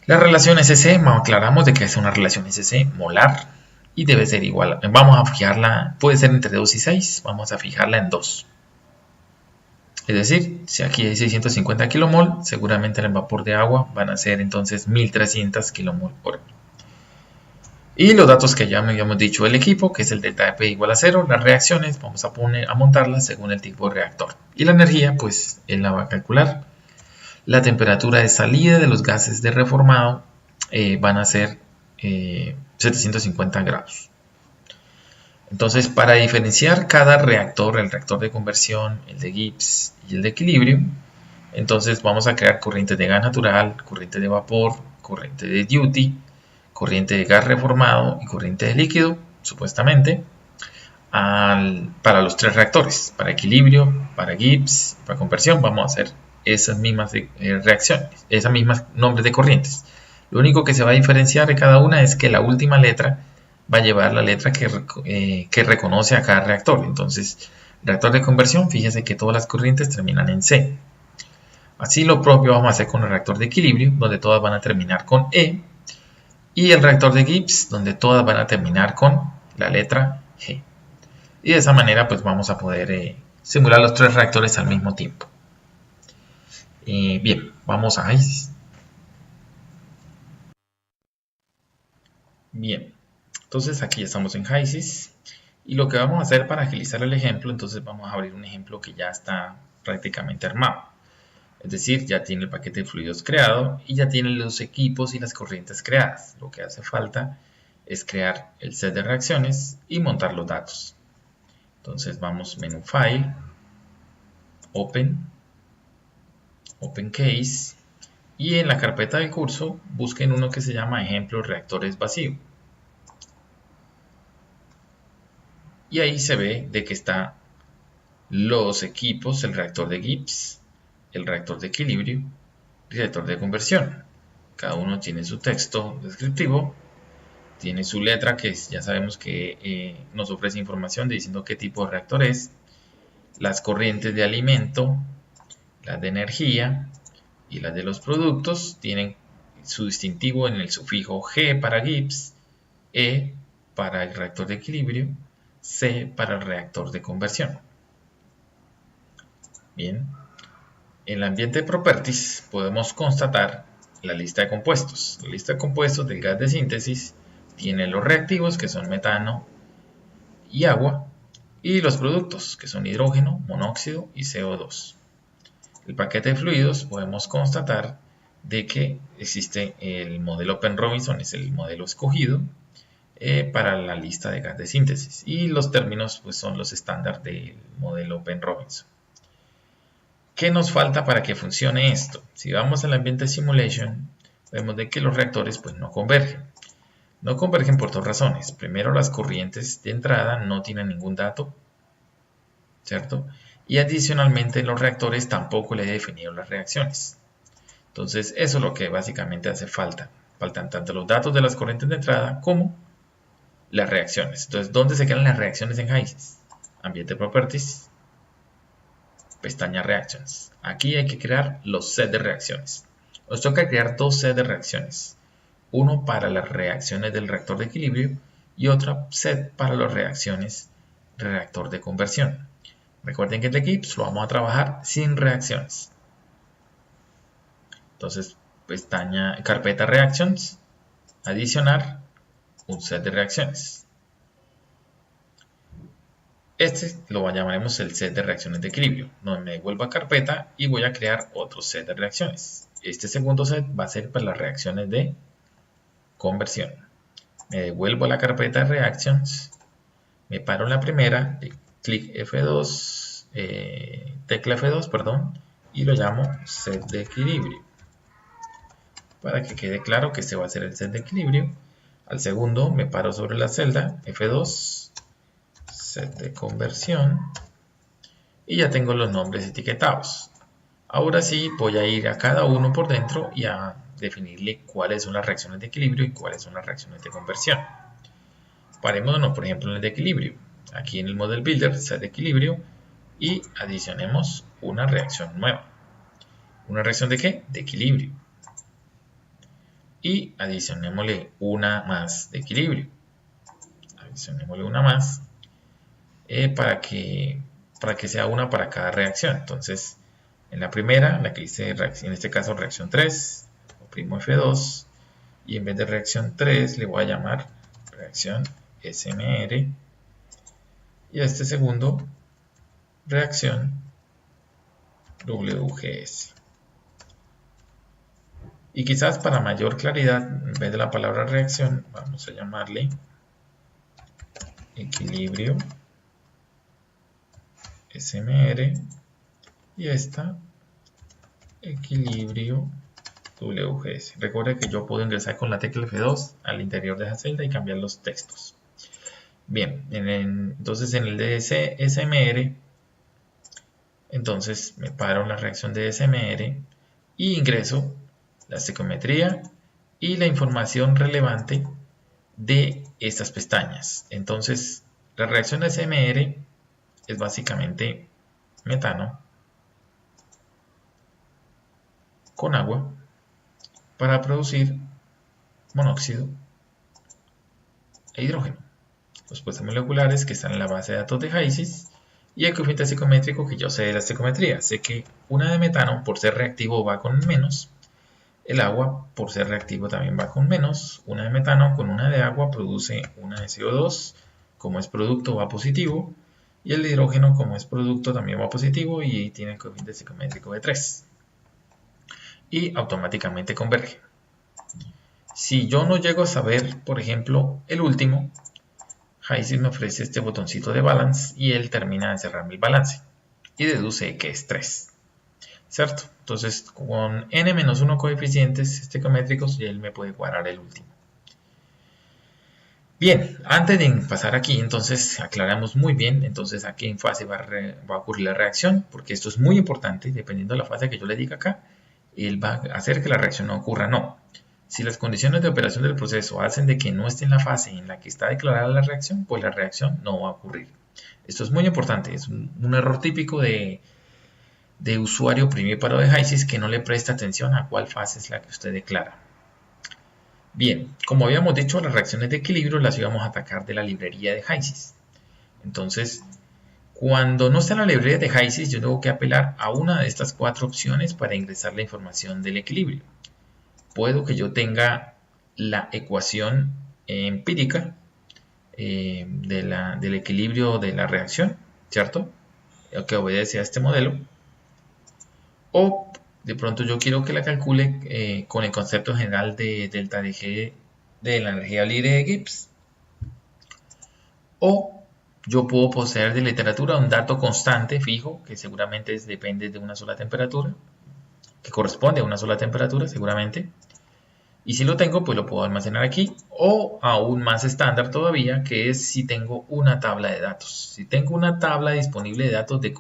La relación SC, aclaramos de que es una relación SC molar. Y debe ser igual, vamos a fijarla, puede ser entre 2 y 6, vamos a fijarla en 2. Es decir, si aquí hay 650 kmol, seguramente en el vapor de agua van a ser entonces 1300 kmol hora. Y los datos que ya me habíamos dicho del equipo, que es el delta de P igual a 0, las reacciones vamos a montarlas según el tipo de reactor. Y la energía, pues él la va a calcular. La temperatura de salida de los gases de reformado van a ser 750 grados. Entonces, para diferenciar cada reactor, el reactor de conversión, el de Gibbs y el de equilibrio, entonces vamos a crear corrientes de gas natural, corriente de vapor, corriente de duty, corriente de gas reformado y corriente de líquido, supuestamente, para los tres reactores. Para equilibrio, para Gibbs, para conversión, vamos a hacer esas mismas reacciones, esas mismas nombres de corrientes. Lo único que se va a diferenciar de cada una es que la última letra va a llevar la letra que reconoce a cada reactor. Entonces, reactor de conversión, fíjese que todas las corrientes terminan en C. Así lo propio vamos a hacer con el reactor de equilibrio, donde todas van a terminar con E. Y el reactor de Gibbs, donde todas van a terminar con la letra G. Y de esa manera, pues vamos a poder simular los tres reactores al mismo tiempo. Bien, vamos a HYSYS. Bien, Entonces aquí ya estamos en HYSYS y lo que vamos a hacer para agilizar el ejemplo, entonces vamos a abrir un ejemplo que ya está prácticamente armado. Es decir, ya tiene el paquete de fluidos creado y ya tiene los equipos y las corrientes creadas. Lo que hace falta es crear el set de reacciones y montar los datos. Entonces vamos menú File, Open, Open Case, y en la carpeta del curso busquen uno que se llama Ejemplo Reactores Vacío. Y ahí se ve de que está los equipos, el reactor de Gibbs, el reactor de equilibrio y el reactor de conversión. Cada uno tiene su texto descriptivo, tiene su letra que ya sabemos que nos ofrece información diciendo qué tipo de reactor es, las corrientes de alimento, las de energía y las de los productos tienen su distintivo en el sufijo G para Gibbs, E para el reactor de equilibrio, C para el reactor de conversión. Bien, en el ambiente de Properties podemos constatar la lista de compuestos. La lista de compuestos del gas de síntesis tiene los reactivos, que son metano y agua, y los productos, que son hidrógeno, monóxido y CO2. El paquete de fluidos podemos constatar de que existe el modelo Penn-Robinson, es el modelo escogido para la lista de gas de síntesis, y los términos pues, son los estándar del modelo Penn-Robinson. ¿Qué nos falta para que funcione esto? Si vamos al ambiente Simulation, vemos de que los reactores pues, no convergen. No convergen por dos razones. Primero, las corrientes de entrada no tienen ningún dato, ¿cierto? Y adicionalmente, los reactores tampoco le he definido las reacciones. Entonces, eso es lo que básicamente hace falta. Faltan tanto los datos de las corrientes de entrada como las reacciones. Entonces, ¿dónde se quedan las reacciones en HYSYS? Ambiente Properties, pestaña Reactions. Aquí hay que crear los sets de reacciones. Nos toca crear dos sets de reacciones. Uno para las reacciones del reactor de equilibrio y otro set para las reacciones del reactor de conversión. Recuerden que el de Gibbs lo vamos a trabajar sin reacciones. Entonces, pestaña, carpeta Reactions, adicionar un set de reacciones. Este lo llamaremos el set de reacciones de equilibrio. No me devuelvo a carpeta y voy a crear otro set de reacciones. Este segundo set va a ser para las reacciones de conversión. Me devuelvo a la carpeta Reactions, me paro en la primera, clic F2, tecla F2, perdón, y lo llamo set de equilibrio. Para que quede claro que este va a ser el set de equilibrio. Al segundo me paro sobre la celda, F2, set de conversión, y ya tengo los nombres etiquetados. Ahora sí voy a ir a cada uno por dentro y a definirle cuáles son las reacciones de equilibrio y cuáles son las reacciones de conversión. Parémonos, por ejemplo, en el de equilibrio. Aquí en el Model Builder, set de equilibrio, y adicionemos una reacción nueva. ¿Una reacción de qué? De equilibrio. Y adicionémosle una más de equilibrio. Adicionémosle una más para que sea una para cada reacción. Entonces, en la primera, la que hice en este caso reacción 3, oprimo F2 y en vez de reacción 3 le voy a llamar reacción SMR, y a este segundo reacción WGS. Y quizás para mayor claridad, en vez de la palabra reacción, vamos a llamarle equilibrio SMR y esta equilibrio WGS. Recuerda que yo puedo ingresar con la tecla F2 al interior de esa celda y cambiar los textos. Bien, entonces en el de SMR, entonces me paro en la reacción de SMR y ingreso la estequiometría y la información relevante de estas pestañas. Entonces, la reacción de SMR es básicamente metano con agua para producir monóxido e hidrógeno. Los puestos moleculares que están en la base de datos de HYSYS y el coeficiente estequiométrico que yo sé de la estequiometría. Sé que una de metano, por ser reactivo, va con menos, El agua, por ser reactivo, también va con menos. Una de metano con una de agua produce una de CO2. Como es producto, va positivo. Y el hidrógeno, como es producto, también va positivo y tiene el coeficiente estequiométrico de 3. Y automáticamente converge. Si yo no llego a saber, por ejemplo, el último, Hayes me ofrece este botoncito de balance y él termina de cerrar mi balance. Y deduce que es 3. ¿Cierto? Entonces, con n-1 coeficientes estequiométricos, él me puede cuadrar el último. Bien, antes de pasar aquí, entonces aclaramos muy bien, entonces a qué fase va a ocurrir la reacción, porque esto es muy importante, dependiendo de la fase que yo le diga acá, él va a hacer que la reacción no ocurra, no. Si las condiciones de operación del proceso hacen de que no esté en la fase en la que está declarada la reacción, pues la reacción no va a ocurrir. Esto es muy importante, es un error típico de usuario primíparo de HYSYS que no le presta atención a cuál fase es la que usted declara. Bien, como habíamos dicho, las reacciones de equilibrio las íbamos a atacar de la librería de HYSYS. Entonces, cuando no está en la librería de HYSYS, yo tengo que apelar a una de estas 4 opciones para ingresar la información del equilibrio. Puedo que yo tenga la ecuación empírica del equilibrio de la reacción, ¿cierto? Que obedece a este modelo. O de pronto yo quiero que la calcule con el concepto general de delta de G de la energía libre de Gibbs. O yo puedo poseer de literatura un dato constante, fijo, que seguramente depende de una sola temperatura, que corresponde a una sola temperatura seguramente. Y si lo tengo, pues lo puedo almacenar aquí. O aún más estándar todavía, que es si tengo una tabla de datos. Si tengo una tabla disponible de datos de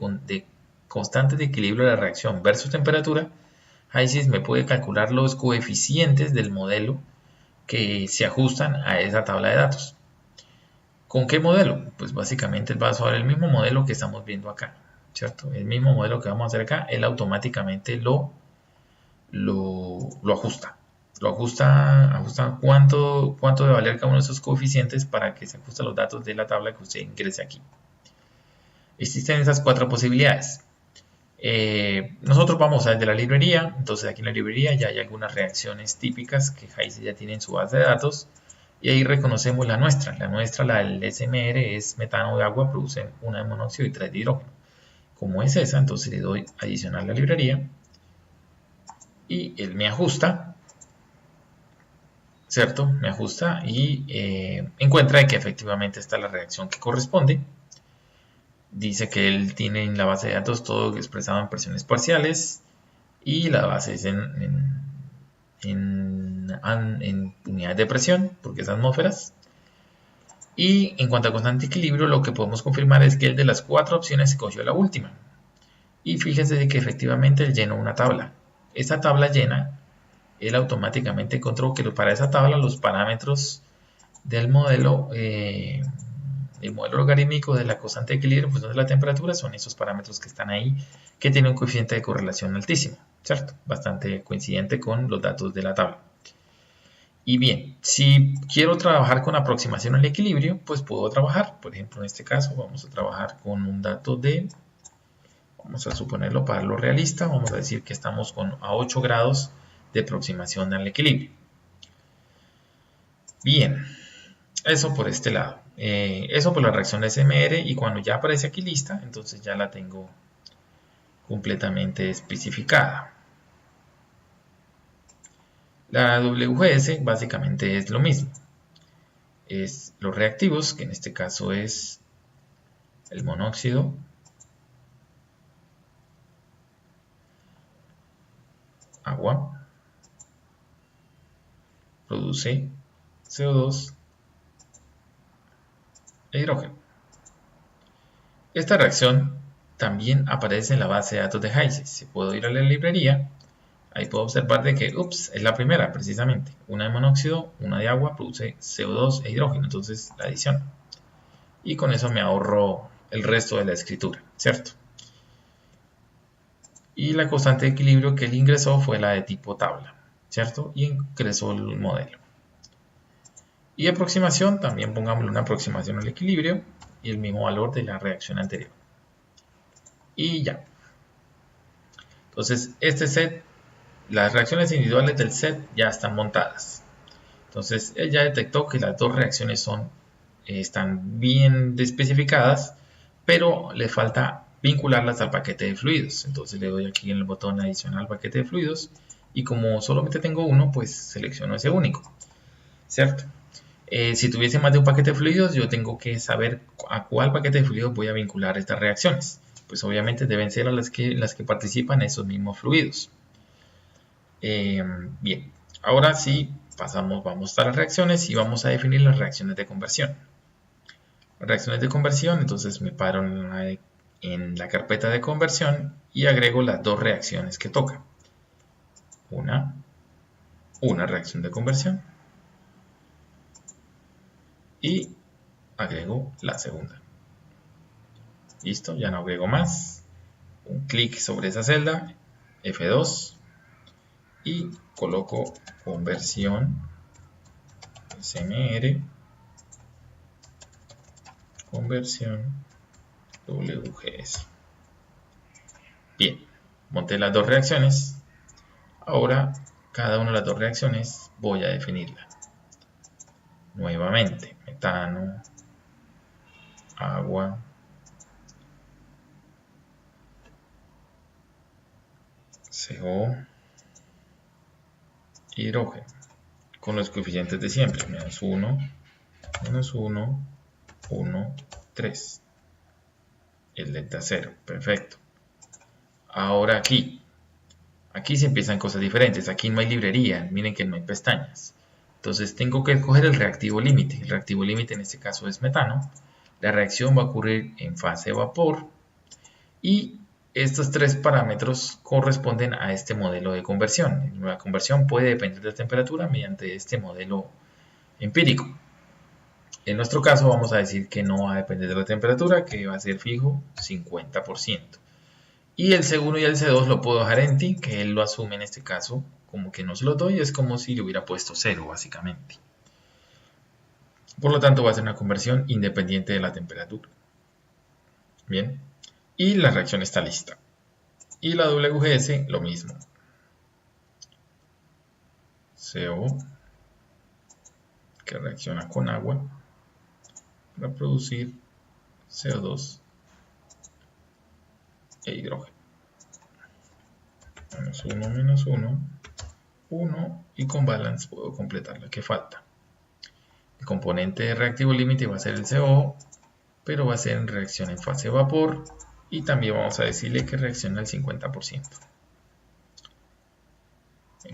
constantes de equilibrio de la reacción versus temperatura, HYSYS me puede calcular los coeficientes del modelo que se ajustan a esa tabla de datos. ¿Con qué modelo? Pues básicamente va a usar el mismo modelo que estamos viendo acá, ¿cierto? El mismo modelo que vamos a hacer acá, él automáticamente lo ajusta. Lo ajusta cuánto debe valer cada uno de esos coeficientes para que se ajusten los datos de la tabla que usted ingrese aquí. Existen esas 4 posibilidades. Nosotros vamos a ver de la librería, entonces aquí en la librería ya hay algunas reacciones típicas que HYSYS ya tiene en su base de datos y ahí reconocemos la nuestra, la del SMR es metano de agua, produce una de monóxido y 3 de hidrógeno. Como es esa, entonces le doy adicionar a la librería y él me ajusta, ¿cierto? Me ajusta y encuentra que efectivamente está la reacción que corresponde. Dice que él tiene en la base de datos todo expresado en presiones parciales y la base es en unidades de presión, porque es atmósferas. Y en cuanto a constante de equilibrio, lo que podemos confirmar es que él de las 4 opciones escogió la última. Y fíjense de que efectivamente él llenó una tabla. Esa tabla llena, él automáticamente encontró que para esa tabla los parámetros del modelo el modelo logarítmico de la constante de equilibrio en función de la temperatura son esos parámetros que están ahí, que tienen un coeficiente de correlación altísimo, ¿cierto? Bastante coincidente con los datos de la tabla. Y bien, si quiero trabajar con aproximación al equilibrio, pues puedo trabajar, por ejemplo, en este caso vamos a trabajar con un dato de, vamos a suponerlo para lo realista, vamos a decir que estamos a 8 grados de aproximación al equilibrio. Bien, eso por este lado. Eso por la reacción de SMR y cuando ya aparece aquí lista, entonces ya la tengo completamente especificada. La WGS básicamente es lo mismo. Es los reactivos, que en este caso es el monóxido, agua, produce CO2 e hidrógeno. Esta reacción también aparece en la base de datos de HYSYS. Si puedo ir a la librería, ahí puedo observar de que, es la primera precisamente. Una de monóxido, una de agua, produce CO2 e hidrógeno, entonces la adición. Y con eso me ahorro el resto de la escritura, ¿cierto? Y la constante de equilibrio que él ingresó fue la de tipo tabla, ¿cierto? Y ingresó el modelo. Y aproximación, también pongámosle una aproximación al equilibrio y el mismo valor de la reacción anterior. Y ya. Entonces, este set las reacciones individuales del set ya están montadas. Entonces él ya detectó que las dos reacciones están bien especificadas, pero le falta vincularlas al paquete de fluidos. Entonces le doy aquí en el botón adicional paquete de fluidos y como solamente tengo uno, pues selecciono ese único, ¿cierto? Si tuviese más de un paquete de fluidos, yo tengo que saber a cuál paquete de fluidos voy a vincular estas reacciones. Pues obviamente deben ser a las que participan esos mismos fluidos. Bien, ahora sí vamos a las reacciones y vamos a definir las reacciones de conversión. Reacciones de conversión, entonces me paro en la carpeta de conversión y agrego las dos reacciones que toca. Una reacción de conversión y agrego la segunda. Listo, ya no agrego más. Un clic sobre esa celda, F2 y coloco conversión SMR, conversión WGS. Bien, monté las dos reacciones. Ahora cada una de las dos reacciones voy a definirla. Nuevamente, metano, agua, CO, hidrógeno, con los coeficientes de siempre, menos 1, 1, 3. El delta 0, perfecto. Ahora aquí se empiezan cosas diferentes. Aquí no hay librería, miren que no hay pestañas. Entonces tengo que escoger el reactivo límite. El reactivo límite en este caso es metano. La reacción va a ocurrir en fase vapor y estos tres parámetros corresponden a este modelo de conversión. La conversión puede depender de la temperatura mediante este modelo empírico. En nuestro caso vamos a decir que no va a depender de la temperatura, que va a ser fijo 50%. Y el C1 y el C2 lo puedo dejar en ti, que él lo asume en este caso como que no se lo doy, es como si le hubiera puesto 0 básicamente. Por lo tanto va a ser una conversión independiente de la temperatura. Bien, y la reacción está lista. Y la WGS lo mismo. CO que reacciona con agua para producir CO2 e hidrógeno. Menos 1, 1 y con balance puedo completar la que falta. El componente de reactivo límite va a ser el CO, pero va a ser en reacción en fase vapor y también vamos a decirle que reacciona al 50%.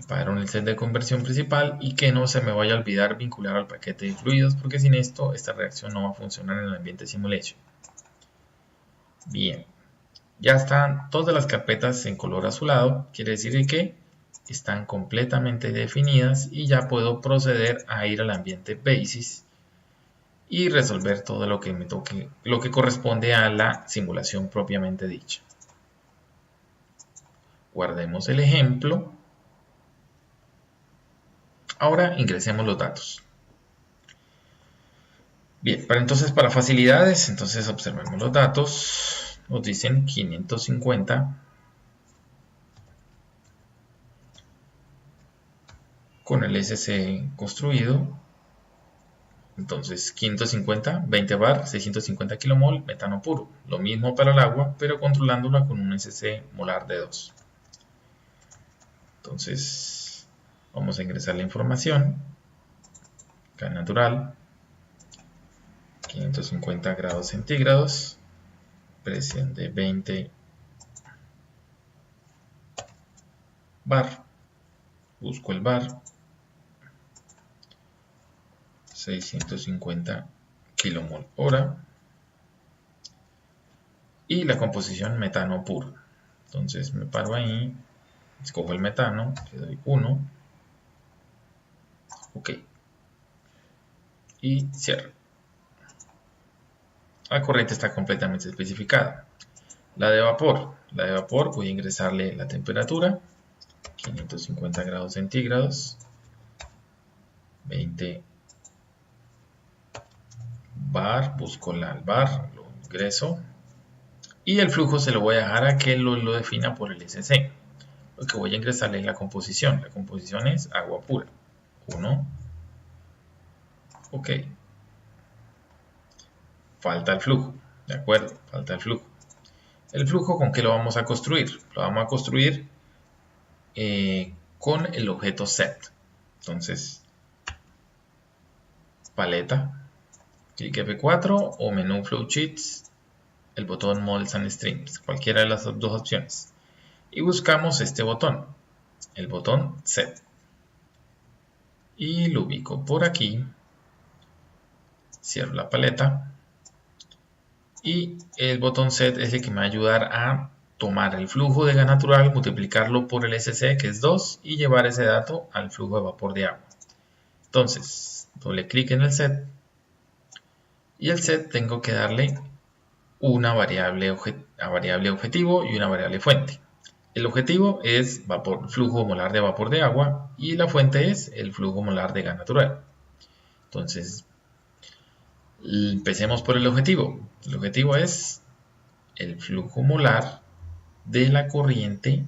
Paro en el set de conversión principal y que no se me vaya a olvidar vincular al paquete de fluidos porque sin esto esta reacción no va a funcionar en el ambiente simulation. Bien, ya están todas las carpetas en color azulado, quiere decir que están completamente definidas y ya puedo proceder a ir al ambiente basis y resolver todo lo que me toque, lo que corresponde a la simulación propiamente dicha. Guardemos el ejemplo. Ahora ingresemos los datos. Bien, para facilidades, entonces observemos los datos. Nos dicen 550 con el SC construido. Entonces 550, 20 bar, 650 kilomol, metano puro. Lo mismo para el agua, pero controlándola con un SC molar de 2. Entonces vamos a ingresar la información. Gas natural, 550 grados centígrados, presión de 20 bar. Busco el bar. 650 kilomol hora y la composición metano puro. Entonces me paro ahí, escojo el metano, le doy 1, ok, y cierro. La corriente está completamente especificada. La de vapor voy a ingresarle la temperatura, 550 grados centígrados, 20 bar, busco el bar, lo ingreso y el flujo se lo voy a dejar a que lo defina por el SC. porque voy a ingresarle la composición. La composición es agua pura. 1. Ok. Falta el flujo. De acuerdo, falta el flujo. ¿El flujo con qué lo vamos a construir? Lo vamos a construir con el objeto set. Entonces, paleta, clic F4 o menú flowsheets, el botón Models and Streams, cualquiera de las dos opciones. Y buscamos este botón, el botón set. Y lo ubico por aquí. Cierro la paleta. Y el botón set es el que me va a ayudar a tomar el flujo de gas natural, multiplicarlo por el SC, que es 2, y llevar ese dato al flujo de vapor de agua. Entonces, doble clic en el set. Y el set tengo que darle una variable objetivo y una variable fuente. El objetivo es flujo molar de vapor de agua y la fuente es el flujo molar de gas natural. Entonces, empecemos por el objetivo. El objetivo es el flujo molar de la corriente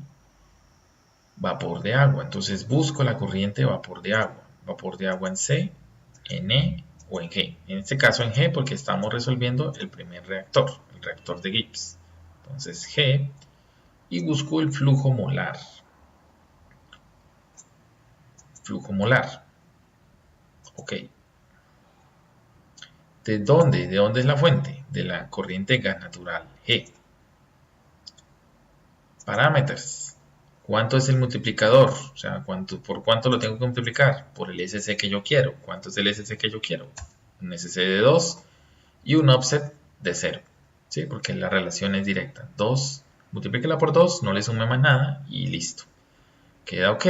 vapor de agua. Entonces busco la corriente vapor de agua en C, en E o en G. En este caso en G porque estamos resolviendo el primer reactor, el reactor de Gibbs. Entonces G y busco el flujo molar. Flujo molar. Ok. ¿De dónde? ¿De dónde es la fuente? De la corriente gas natural G. Parámetros. ¿Cuánto es el multiplicador? O sea, ¿por cuánto lo tengo que multiplicar? Por el SC que yo quiero. ¿Cuánto es el SC que yo quiero? Un SC de 2 y un offset de 0. ¿Sí? Porque la relación es directa. 2, multiplíquela por 2, no le sume más nada y listo. Queda ok.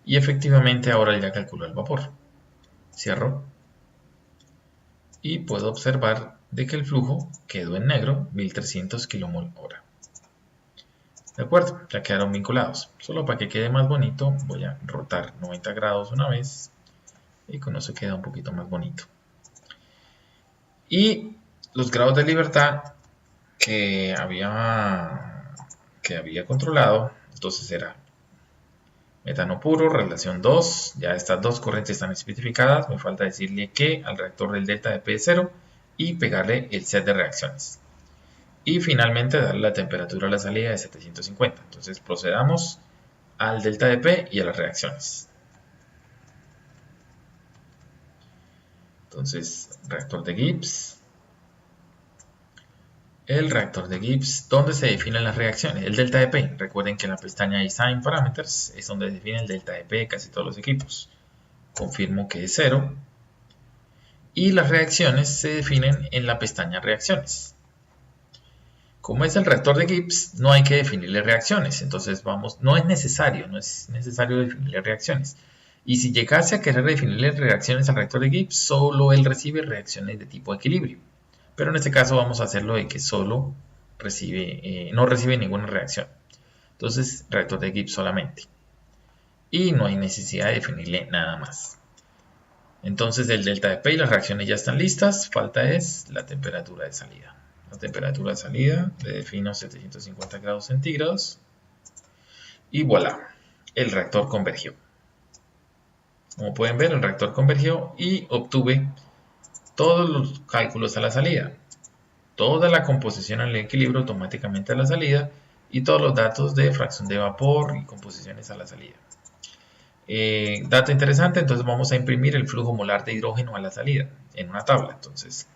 Y efectivamente ahora ya calculó el vapor. Cierro. Y puedo observar de que el flujo quedó en negro, 1300 kmol hora. De acuerdo, ya quedaron vinculados. Solo para que quede más bonito, voy a rotar 90 grados una vez. Y con eso queda un poquito más bonito. Y los grados de libertad que había controlado, entonces era metano puro, relación 2. Ya estas dos corrientes están especificadas. Me falta decirle que al reactor del delta de P es 0 y pegarle el set de reacciones. Y finalmente darle la temperatura a la salida de 750. Entonces procedamos al delta de P y a las reacciones. Entonces, reactor de Gibbs. El reactor de Gibbs, ¿dónde se definen las reacciones? El delta de P. Recuerden que en la pestaña Design Parameters es donde se define el delta de P de casi todos los equipos. Confirmo que es 0. Y las reacciones se definen en la pestaña Reacciones. Como es el reactor de Gibbs, no hay que definirle reacciones. Entonces no es necesario definirle reacciones. Y si llegase a querer definirle reacciones al reactor de Gibbs, solo él recibe reacciones de tipo equilibrio. Pero en este caso vamos a hacerlo de que solo no recibe ninguna reacción. Entonces, reactor de Gibbs solamente. Y no hay necesidad de definirle nada más. Entonces, el delta de P y las reacciones ya están listas. Falta es la temperatura de salida. La temperatura de salida le defino 750 grados centígrados. Y voilà, el reactor convergió. Como pueden ver, el reactor convergió y obtuve todos los cálculos a la salida. Toda la composición en el equilibrio automáticamente a la salida y todos los datos de fracción de vapor y composiciones a la salida. Dato interesante, entonces vamos a imprimir el flujo molar de hidrógeno a la salida en una tabla. Entonces,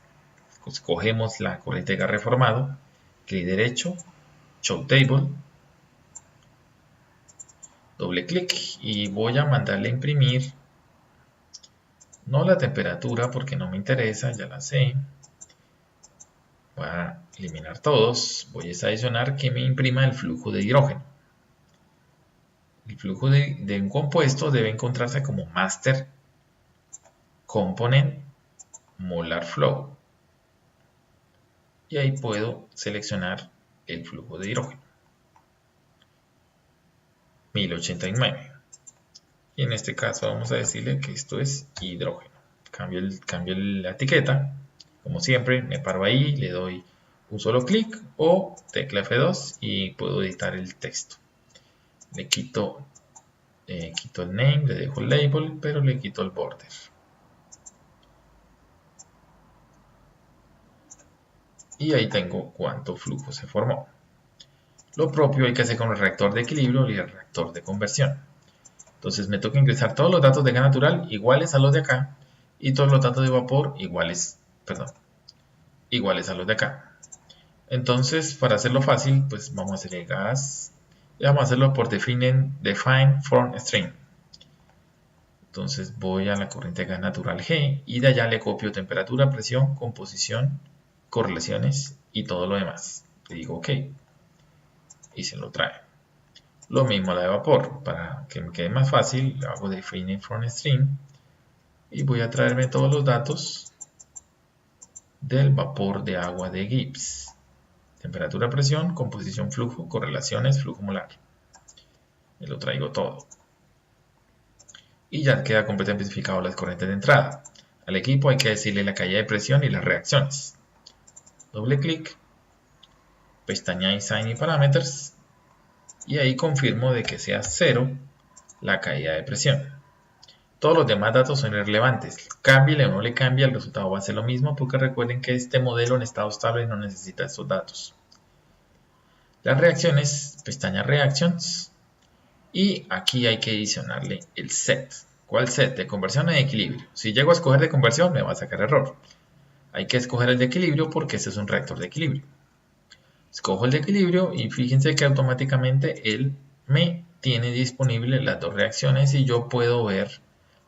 cogemos la corriente de gas reformado, clic derecho, Show Table, doble clic y voy a mandarle a imprimir, no la temperatura porque no me interesa, ya la sé. Voy a eliminar todos, voy a adicionar que me imprima el flujo de hidrógeno. El flujo de un compuesto debe encontrarse como Master Component Molar Flow. Y ahí puedo seleccionar el flujo de hidrógeno. 1089. Y en este caso vamos a decirle que esto es hidrógeno. Cambio la etiqueta. Como siempre, me paro ahí, le doy un solo clic o tecla F2 y puedo editar el texto. le quito el name, le dejo el label, pero le quito el border. Y ahí tengo cuánto flujo se formó. Lo propio hay que hacer con el reactor de equilibrio y el reactor de conversión. Entonces me toca ingresar todos los datos de gas natural iguales a los de acá y todos los datos de vapor iguales a los de acá. Entonces, para hacerlo fácil, pues vamos a hacer el gas y vamos a hacerlo por define from stream. Entonces voy a la corriente de gas natural G y de allá le copio temperatura, presión, composición, correlaciones y todo lo demás. Le digo OK y se lo trae. Lo mismo la de vapor, para que me quede más fácil, le hago define from stream y voy a traerme todos los datos del vapor de agua de Gibbs. Temperatura, presión, composición, flujo, correlaciones, flujo molar. Me lo traigo todo. Y ya queda completamente especificado las corrientes de entrada. Al equipo hay que decirle la caída de presión y las reacciones. Doble clic, pestaña Design y Parameters, y ahí confirmo de que sea 0 la caída de presión. Todos los demás datos son irrelevantes. Cámbiale o no le cambie, el resultado va a ser lo mismo, porque recuerden que este modelo en estado estable no necesita estos datos. Las reacciones, pestaña Reactions, y aquí hay que adicionarle el set. ¿Cuál set? De conversión o de equilibrio. Si llego a escoger de conversión me va a sacar error. Hay que escoger el de equilibrio porque este es un reactor de equilibrio. Escojo el de equilibrio y fíjense que automáticamente él me tiene disponible las dos reacciones y yo puedo ver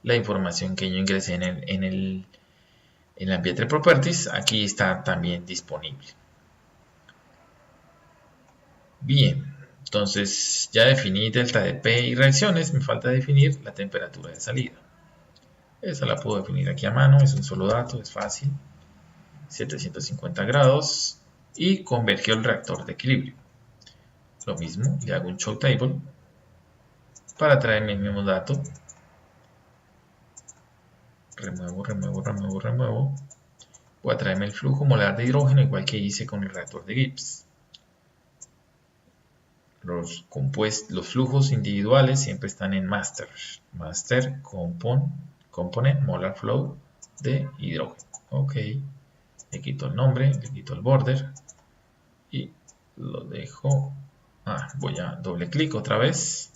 la información que yo ingresé en el Ambiente Properties. Aquí está también disponible. Bien, entonces ya definí delta de P y reacciones, me falta definir la temperatura de salida. Esa la puedo definir aquí a mano, es un solo dato, es fácil. 750 grados y convergió el reactor de equilibrio. Lo mismo, le hago un show table para traerme el mismo dato. Remuevo. Voy a traerme el flujo molar de hidrógeno igual que hice con el reactor de Gibbs. Los flujos individuales siempre están en master. Master component molar flow de hidrógeno. Ok. Le quito el nombre, le quito el border y lo dejo. Voy a doble clic otra vez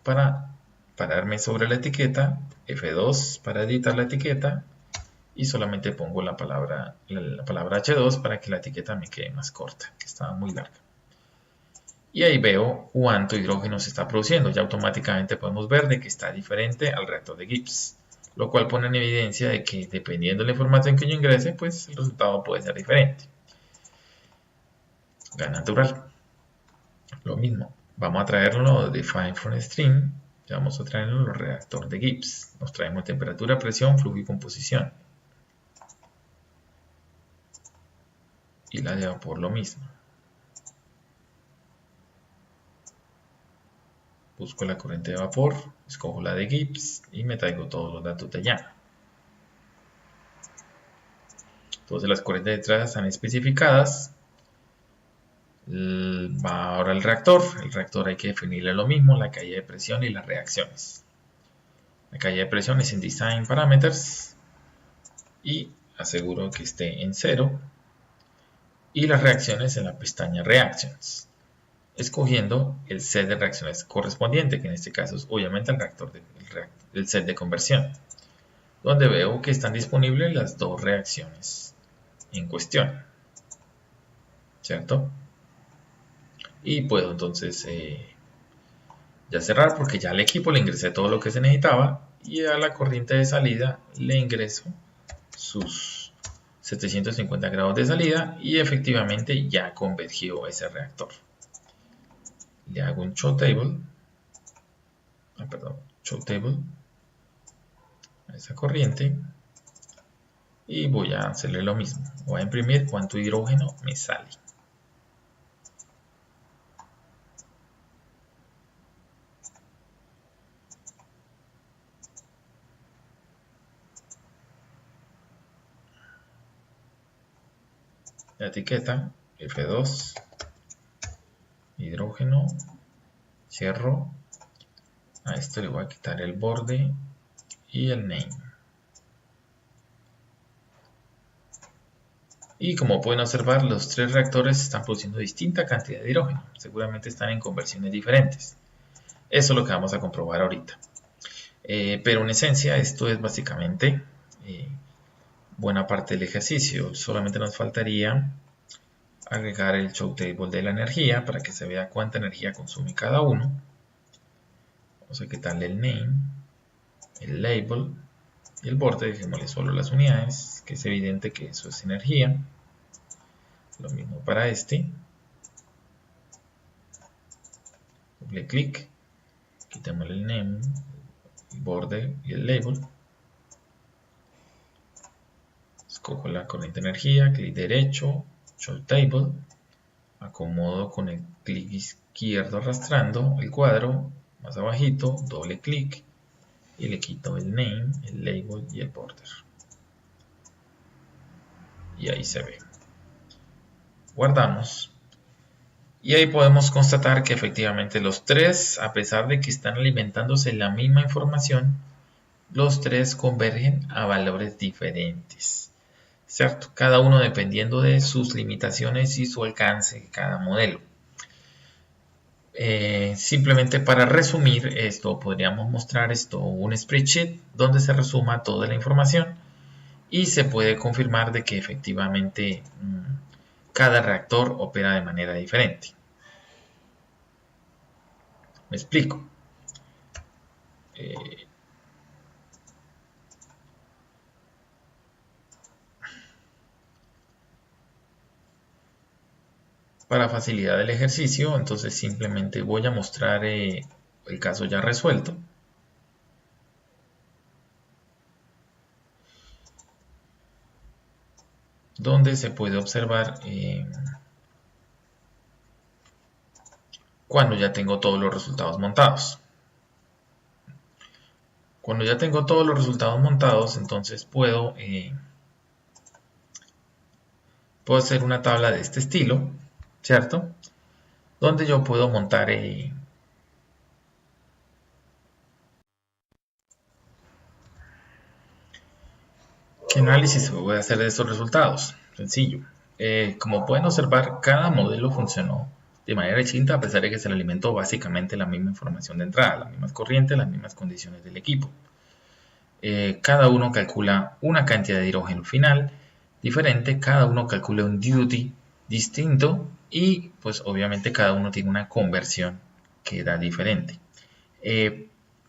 para pararme sobre la etiqueta. F2 para editar la etiqueta y solamente pongo la palabra H2 para que la etiqueta me quede más corta, que estaba muy larga. Y ahí veo cuánto hidrógeno se está produciendo. Ya automáticamente podemos ver de que está diferente al reactor de Gibbs, lo cual pone en evidencia de que dependiendo de la información que yo ingrese, pues el resultado puede ser diferente. Gas natural. Lo mismo. Vamos a traerlo de define from stream. Ya vamos a traerlo el reactor de Gibbs. Nos traemos temperatura, presión, flujo y composición. Y la de vapor lo mismo. Busco la corriente de vapor, escojo la de Gibbs y me traigo todos los datos de allá. Entonces las corrientes de entrada están especificadas. Va ahora el reactor. El reactor hay que definirle lo mismo, la caída de presión y las reacciones. La caída de presión es en Design Parameters y aseguro que esté en 0. Y las reacciones en la pestaña Reactions, escogiendo el set de reacciones correspondiente, que en este caso es obviamente el set de conversión, donde veo que están disponibles las dos reacciones en cuestión, ¿cierto? Y puedo entonces ya cerrar porque ya al equipo le ingresé todo lo que se necesitaba y a la corriente de salida le ingreso sus 750 grados de salida y efectivamente ya convergió ese reactor. Le hago un show table, a esa corriente y voy a hacerle lo mismo. Voy a imprimir cuánto hidrógeno me sale. La etiqueta F2, hidrógeno, cierro A esto le voy a quitar el borde y el name. Y como pueden observar, los tres reactores están produciendo distinta cantidad de hidrógeno. Seguramente están en conversiones diferentes. Eso es lo que vamos a comprobar ahorita. Pero en esencia esto es básicamente buena parte del ejercicio. Solamente nos faltaría agregar el show table de la energía para que se vea cuánta energía consume cada uno. Vamos a quitarle el name, el label y el borde. Dejémosle solo las unidades, que es evidente que eso es energía. Lo mismo para este. Doble clic, quitémosle el name, el borde y el label. Escojo la corriente de energía, clic derecho, show table, acomodo con el clic izquierdo arrastrando el cuadro, más abajito, doble clic y le quito el name, el label y el border. Y ahí se ve. Guardamos. Y ahí podemos constatar que efectivamente los tres, a pesar de que están alimentándose la misma información, los tres convergen a valores diferentes, ¿cierto? Cada uno dependiendo de sus limitaciones y su alcance de cada modelo. Simplemente para resumir esto, podríamos mostrar esto, un spreadsheet donde se resuma toda la información y se puede confirmar de que efectivamente cada reactor opera de manera diferente. Me explico. Para facilidad del ejercicio, entonces simplemente voy a mostrar el caso ya resuelto. Donde se puede observar cuando ya tengo todos los resultados montados. Cuando ya tengo todos los resultados montados, entonces puedo hacer una tabla de este estilo, ¿cierto? Donde yo puedo montar ¿qué análisis voy a hacer de estos resultados? Sencillo. Como pueden observar, cada modelo funcionó de manera distinta a pesar de que se le alimentó básicamente la misma información de entrada, las mismas corrientes, las mismas condiciones del equipo. Cada uno calcula una cantidad de hidrógeno final diferente, cada uno calcula un duty distinto y pues obviamente cada uno tiene una conversión que da diferente.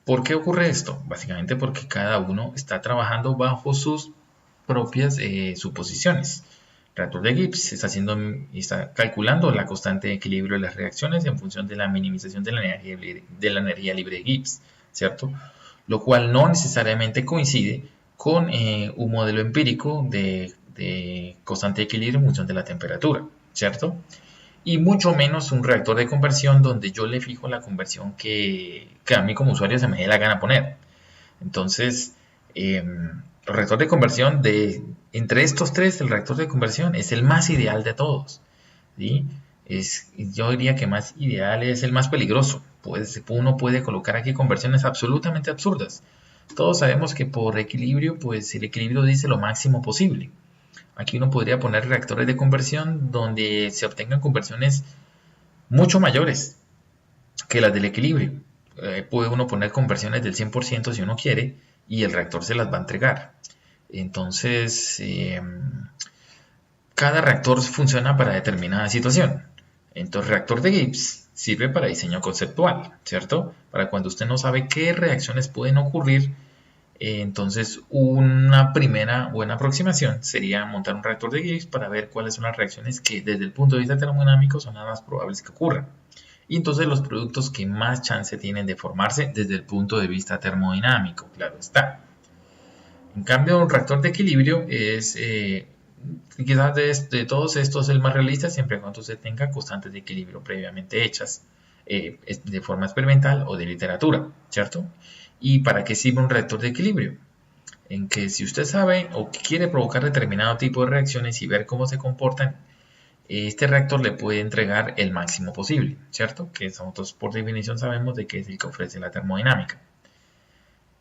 ¿Por qué ocurre esto? Básicamente porque cada uno está trabajando bajo sus propias suposiciones. El reactor de Gibbs está calculando la constante de equilibrio de las reacciones en función de la minimización de la energía libre de Gibbs, ¿cierto? Lo cual no necesariamente coincide con un modelo empírico de constante de equilibrio en función de la temperatura, ¿cierto? Y mucho menos un reactor de conversión donde yo le fijo la conversión que a mí como usuario se me dé la gana poner. Entonces, el reactor de conversión, entre estos tres, el reactor de conversión es el más ideal de todos, ¿sí? Yo diría que más ideal es el más peligroso. Uno puede colocar aquí conversiones absolutamente absurdas. Todos sabemos que por equilibrio, pues el equilibrio dice lo máximo posible. Aquí uno podría poner reactores de conversión donde se obtengan conversiones mucho mayores que las del equilibrio. Puede uno poner conversiones del 100% si uno quiere y el reactor se las va a entregar. Entonces, cada reactor funciona para determinada situación. Entonces, el reactor de Gibbs sirve para diseño conceptual, ¿cierto? Para cuando usted no sabe qué reacciones pueden ocurrir. Entonces, una primera buena aproximación sería montar un reactor de Gibbs para ver cuáles son las reacciones que desde el punto de vista termodinámico son las más probables que ocurran. Y entonces los productos que más chance tienen de formarse desde el punto de vista termodinámico, claro está. En cambio, un reactor de equilibrio es, quizás de todos estos, el más realista siempre y cuando usted tenga constantes de equilibrio previamente hechas de forma experimental o de literatura, ¿cierto? ¿Y para qué sirve un reactor de equilibrio? En que si usted sabe o quiere provocar determinado tipo de reacciones y ver cómo se comportan este reactor le puede entregar el máximo posible, ¿cierto? Que nosotros por definición sabemos de que es el que ofrece la termodinámica.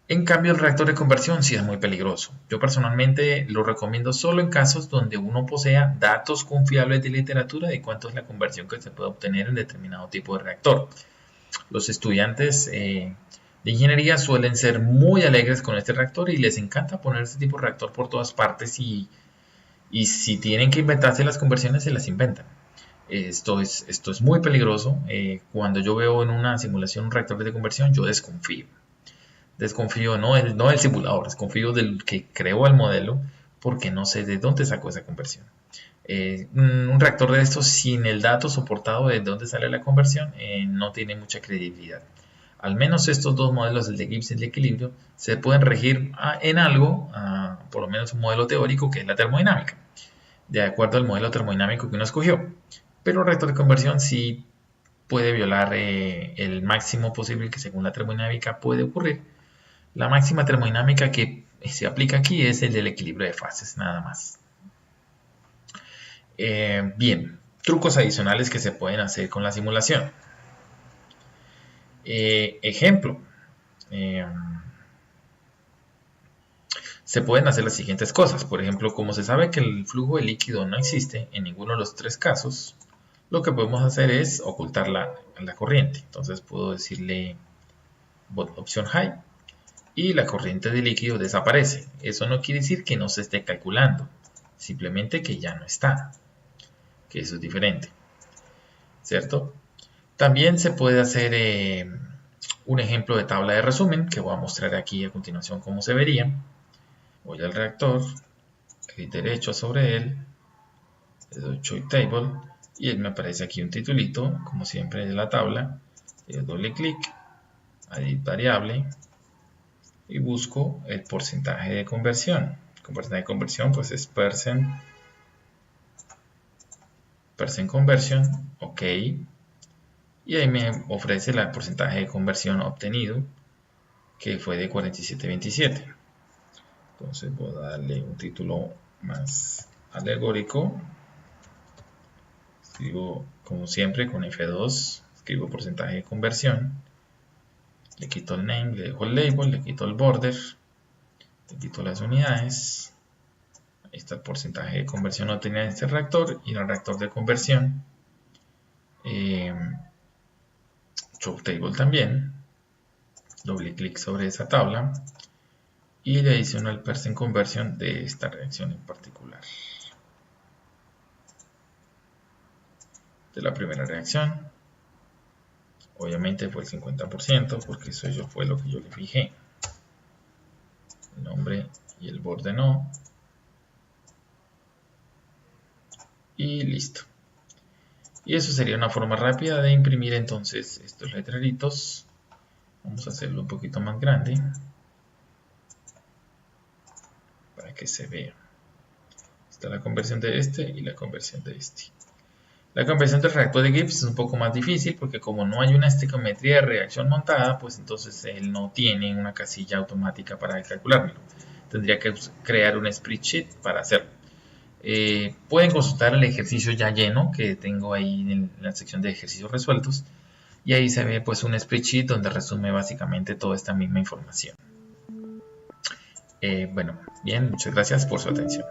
En cambio, el reactor de conversión sí es muy peligroso. Yo personalmente lo recomiendo solo en casos donde uno posea datos confiables de literatura de cuánto es la conversión que se puede obtener en determinado tipo de reactor. Los estudiantes de ingeniería suelen ser muy alegres con este reactor y les encanta poner este tipo de reactor por todas partes y si tienen que inventarse las conversiones, se las inventan. Esto es muy peligroso. Cuando yo veo en una simulación un reactor de conversión, yo desconfío. Desconfío no del simulador, desconfío del que creó el modelo porque no sé de dónde sacó esa conversión. Un reactor de estos sin el dato soportado de dónde sale la conversión no tiene mucha credibilidad. Al menos estos dos modelos, el de Gibbs y el de equilibrio, se pueden regir en algo, por lo menos un modelo teórico que es la termodinámica, de acuerdo al modelo termodinámico que uno escogió. Pero el reactor de conversión sí puede violar el máximo posible que según la termodinámica puede ocurrir. La máxima termodinámica que se aplica aquí es el del equilibrio de fases, nada más. Bien, trucos adicionales que se pueden hacer con la simulación. Ejemplo, se pueden hacer las siguientes cosas. Por ejemplo, como se sabe que el flujo de líquido no existe en ninguno de los tres casos, lo que podemos hacer es ocultar la corriente. Entonces puedo decirle opción high y la corriente de líquido desaparece. Eso no quiere decir que no se esté calculando, simplemente que ya no está, que eso es diferente, ¿cierto? También se puede hacer un ejemplo de tabla de resumen que voy a mostrar aquí a continuación cómo se vería. Voy al reactor, clic derecho sobre él, le doy Choose Table y él me aparece aquí un titulito, como siempre de la tabla. Le doy doble clic, Edit variable y busco el porcentaje de conversión. El porcentaje de conversión pues es percent conversion, ok. Y ahí me ofrece el porcentaje de conversión obtenido, que fue de 47.27. Entonces voy a darle un título más alegórico. Escribo como siempre con F2, escribo porcentaje de conversión. Le quito el name, le dejo el label, le quito el border, le quito las unidades. Ahí está el porcentaje de conversión obtenida en este reactor y en el reactor de conversión. Show Table también. Doble clic sobre esa tabla y le adiciono el percent conversion de esta reacción en particular. De la primera reacción. Obviamente fue el 50% porque eso fue lo que yo le fijé. El nombre y el borde no. Y listo. Y eso sería una forma rápida de imprimir entonces estos letreritos. Vamos a hacerlo un poquito más grande para que se vea. Está la conversión de este y la conversión de este. La conversión del reactor de Gibbs es un poco más difícil porque como no hay una estequiometría de reacción montada, pues entonces él no tiene una casilla automática para calculármelo. Tendría que crear un spreadsheet para hacerlo. Pueden consultar el ejercicio ya lleno que tengo ahí en la sección de ejercicios resueltos y ahí se ve pues un spreadsheet donde resume básicamente toda esta misma información. Bueno, bien, muchas gracias por su atención.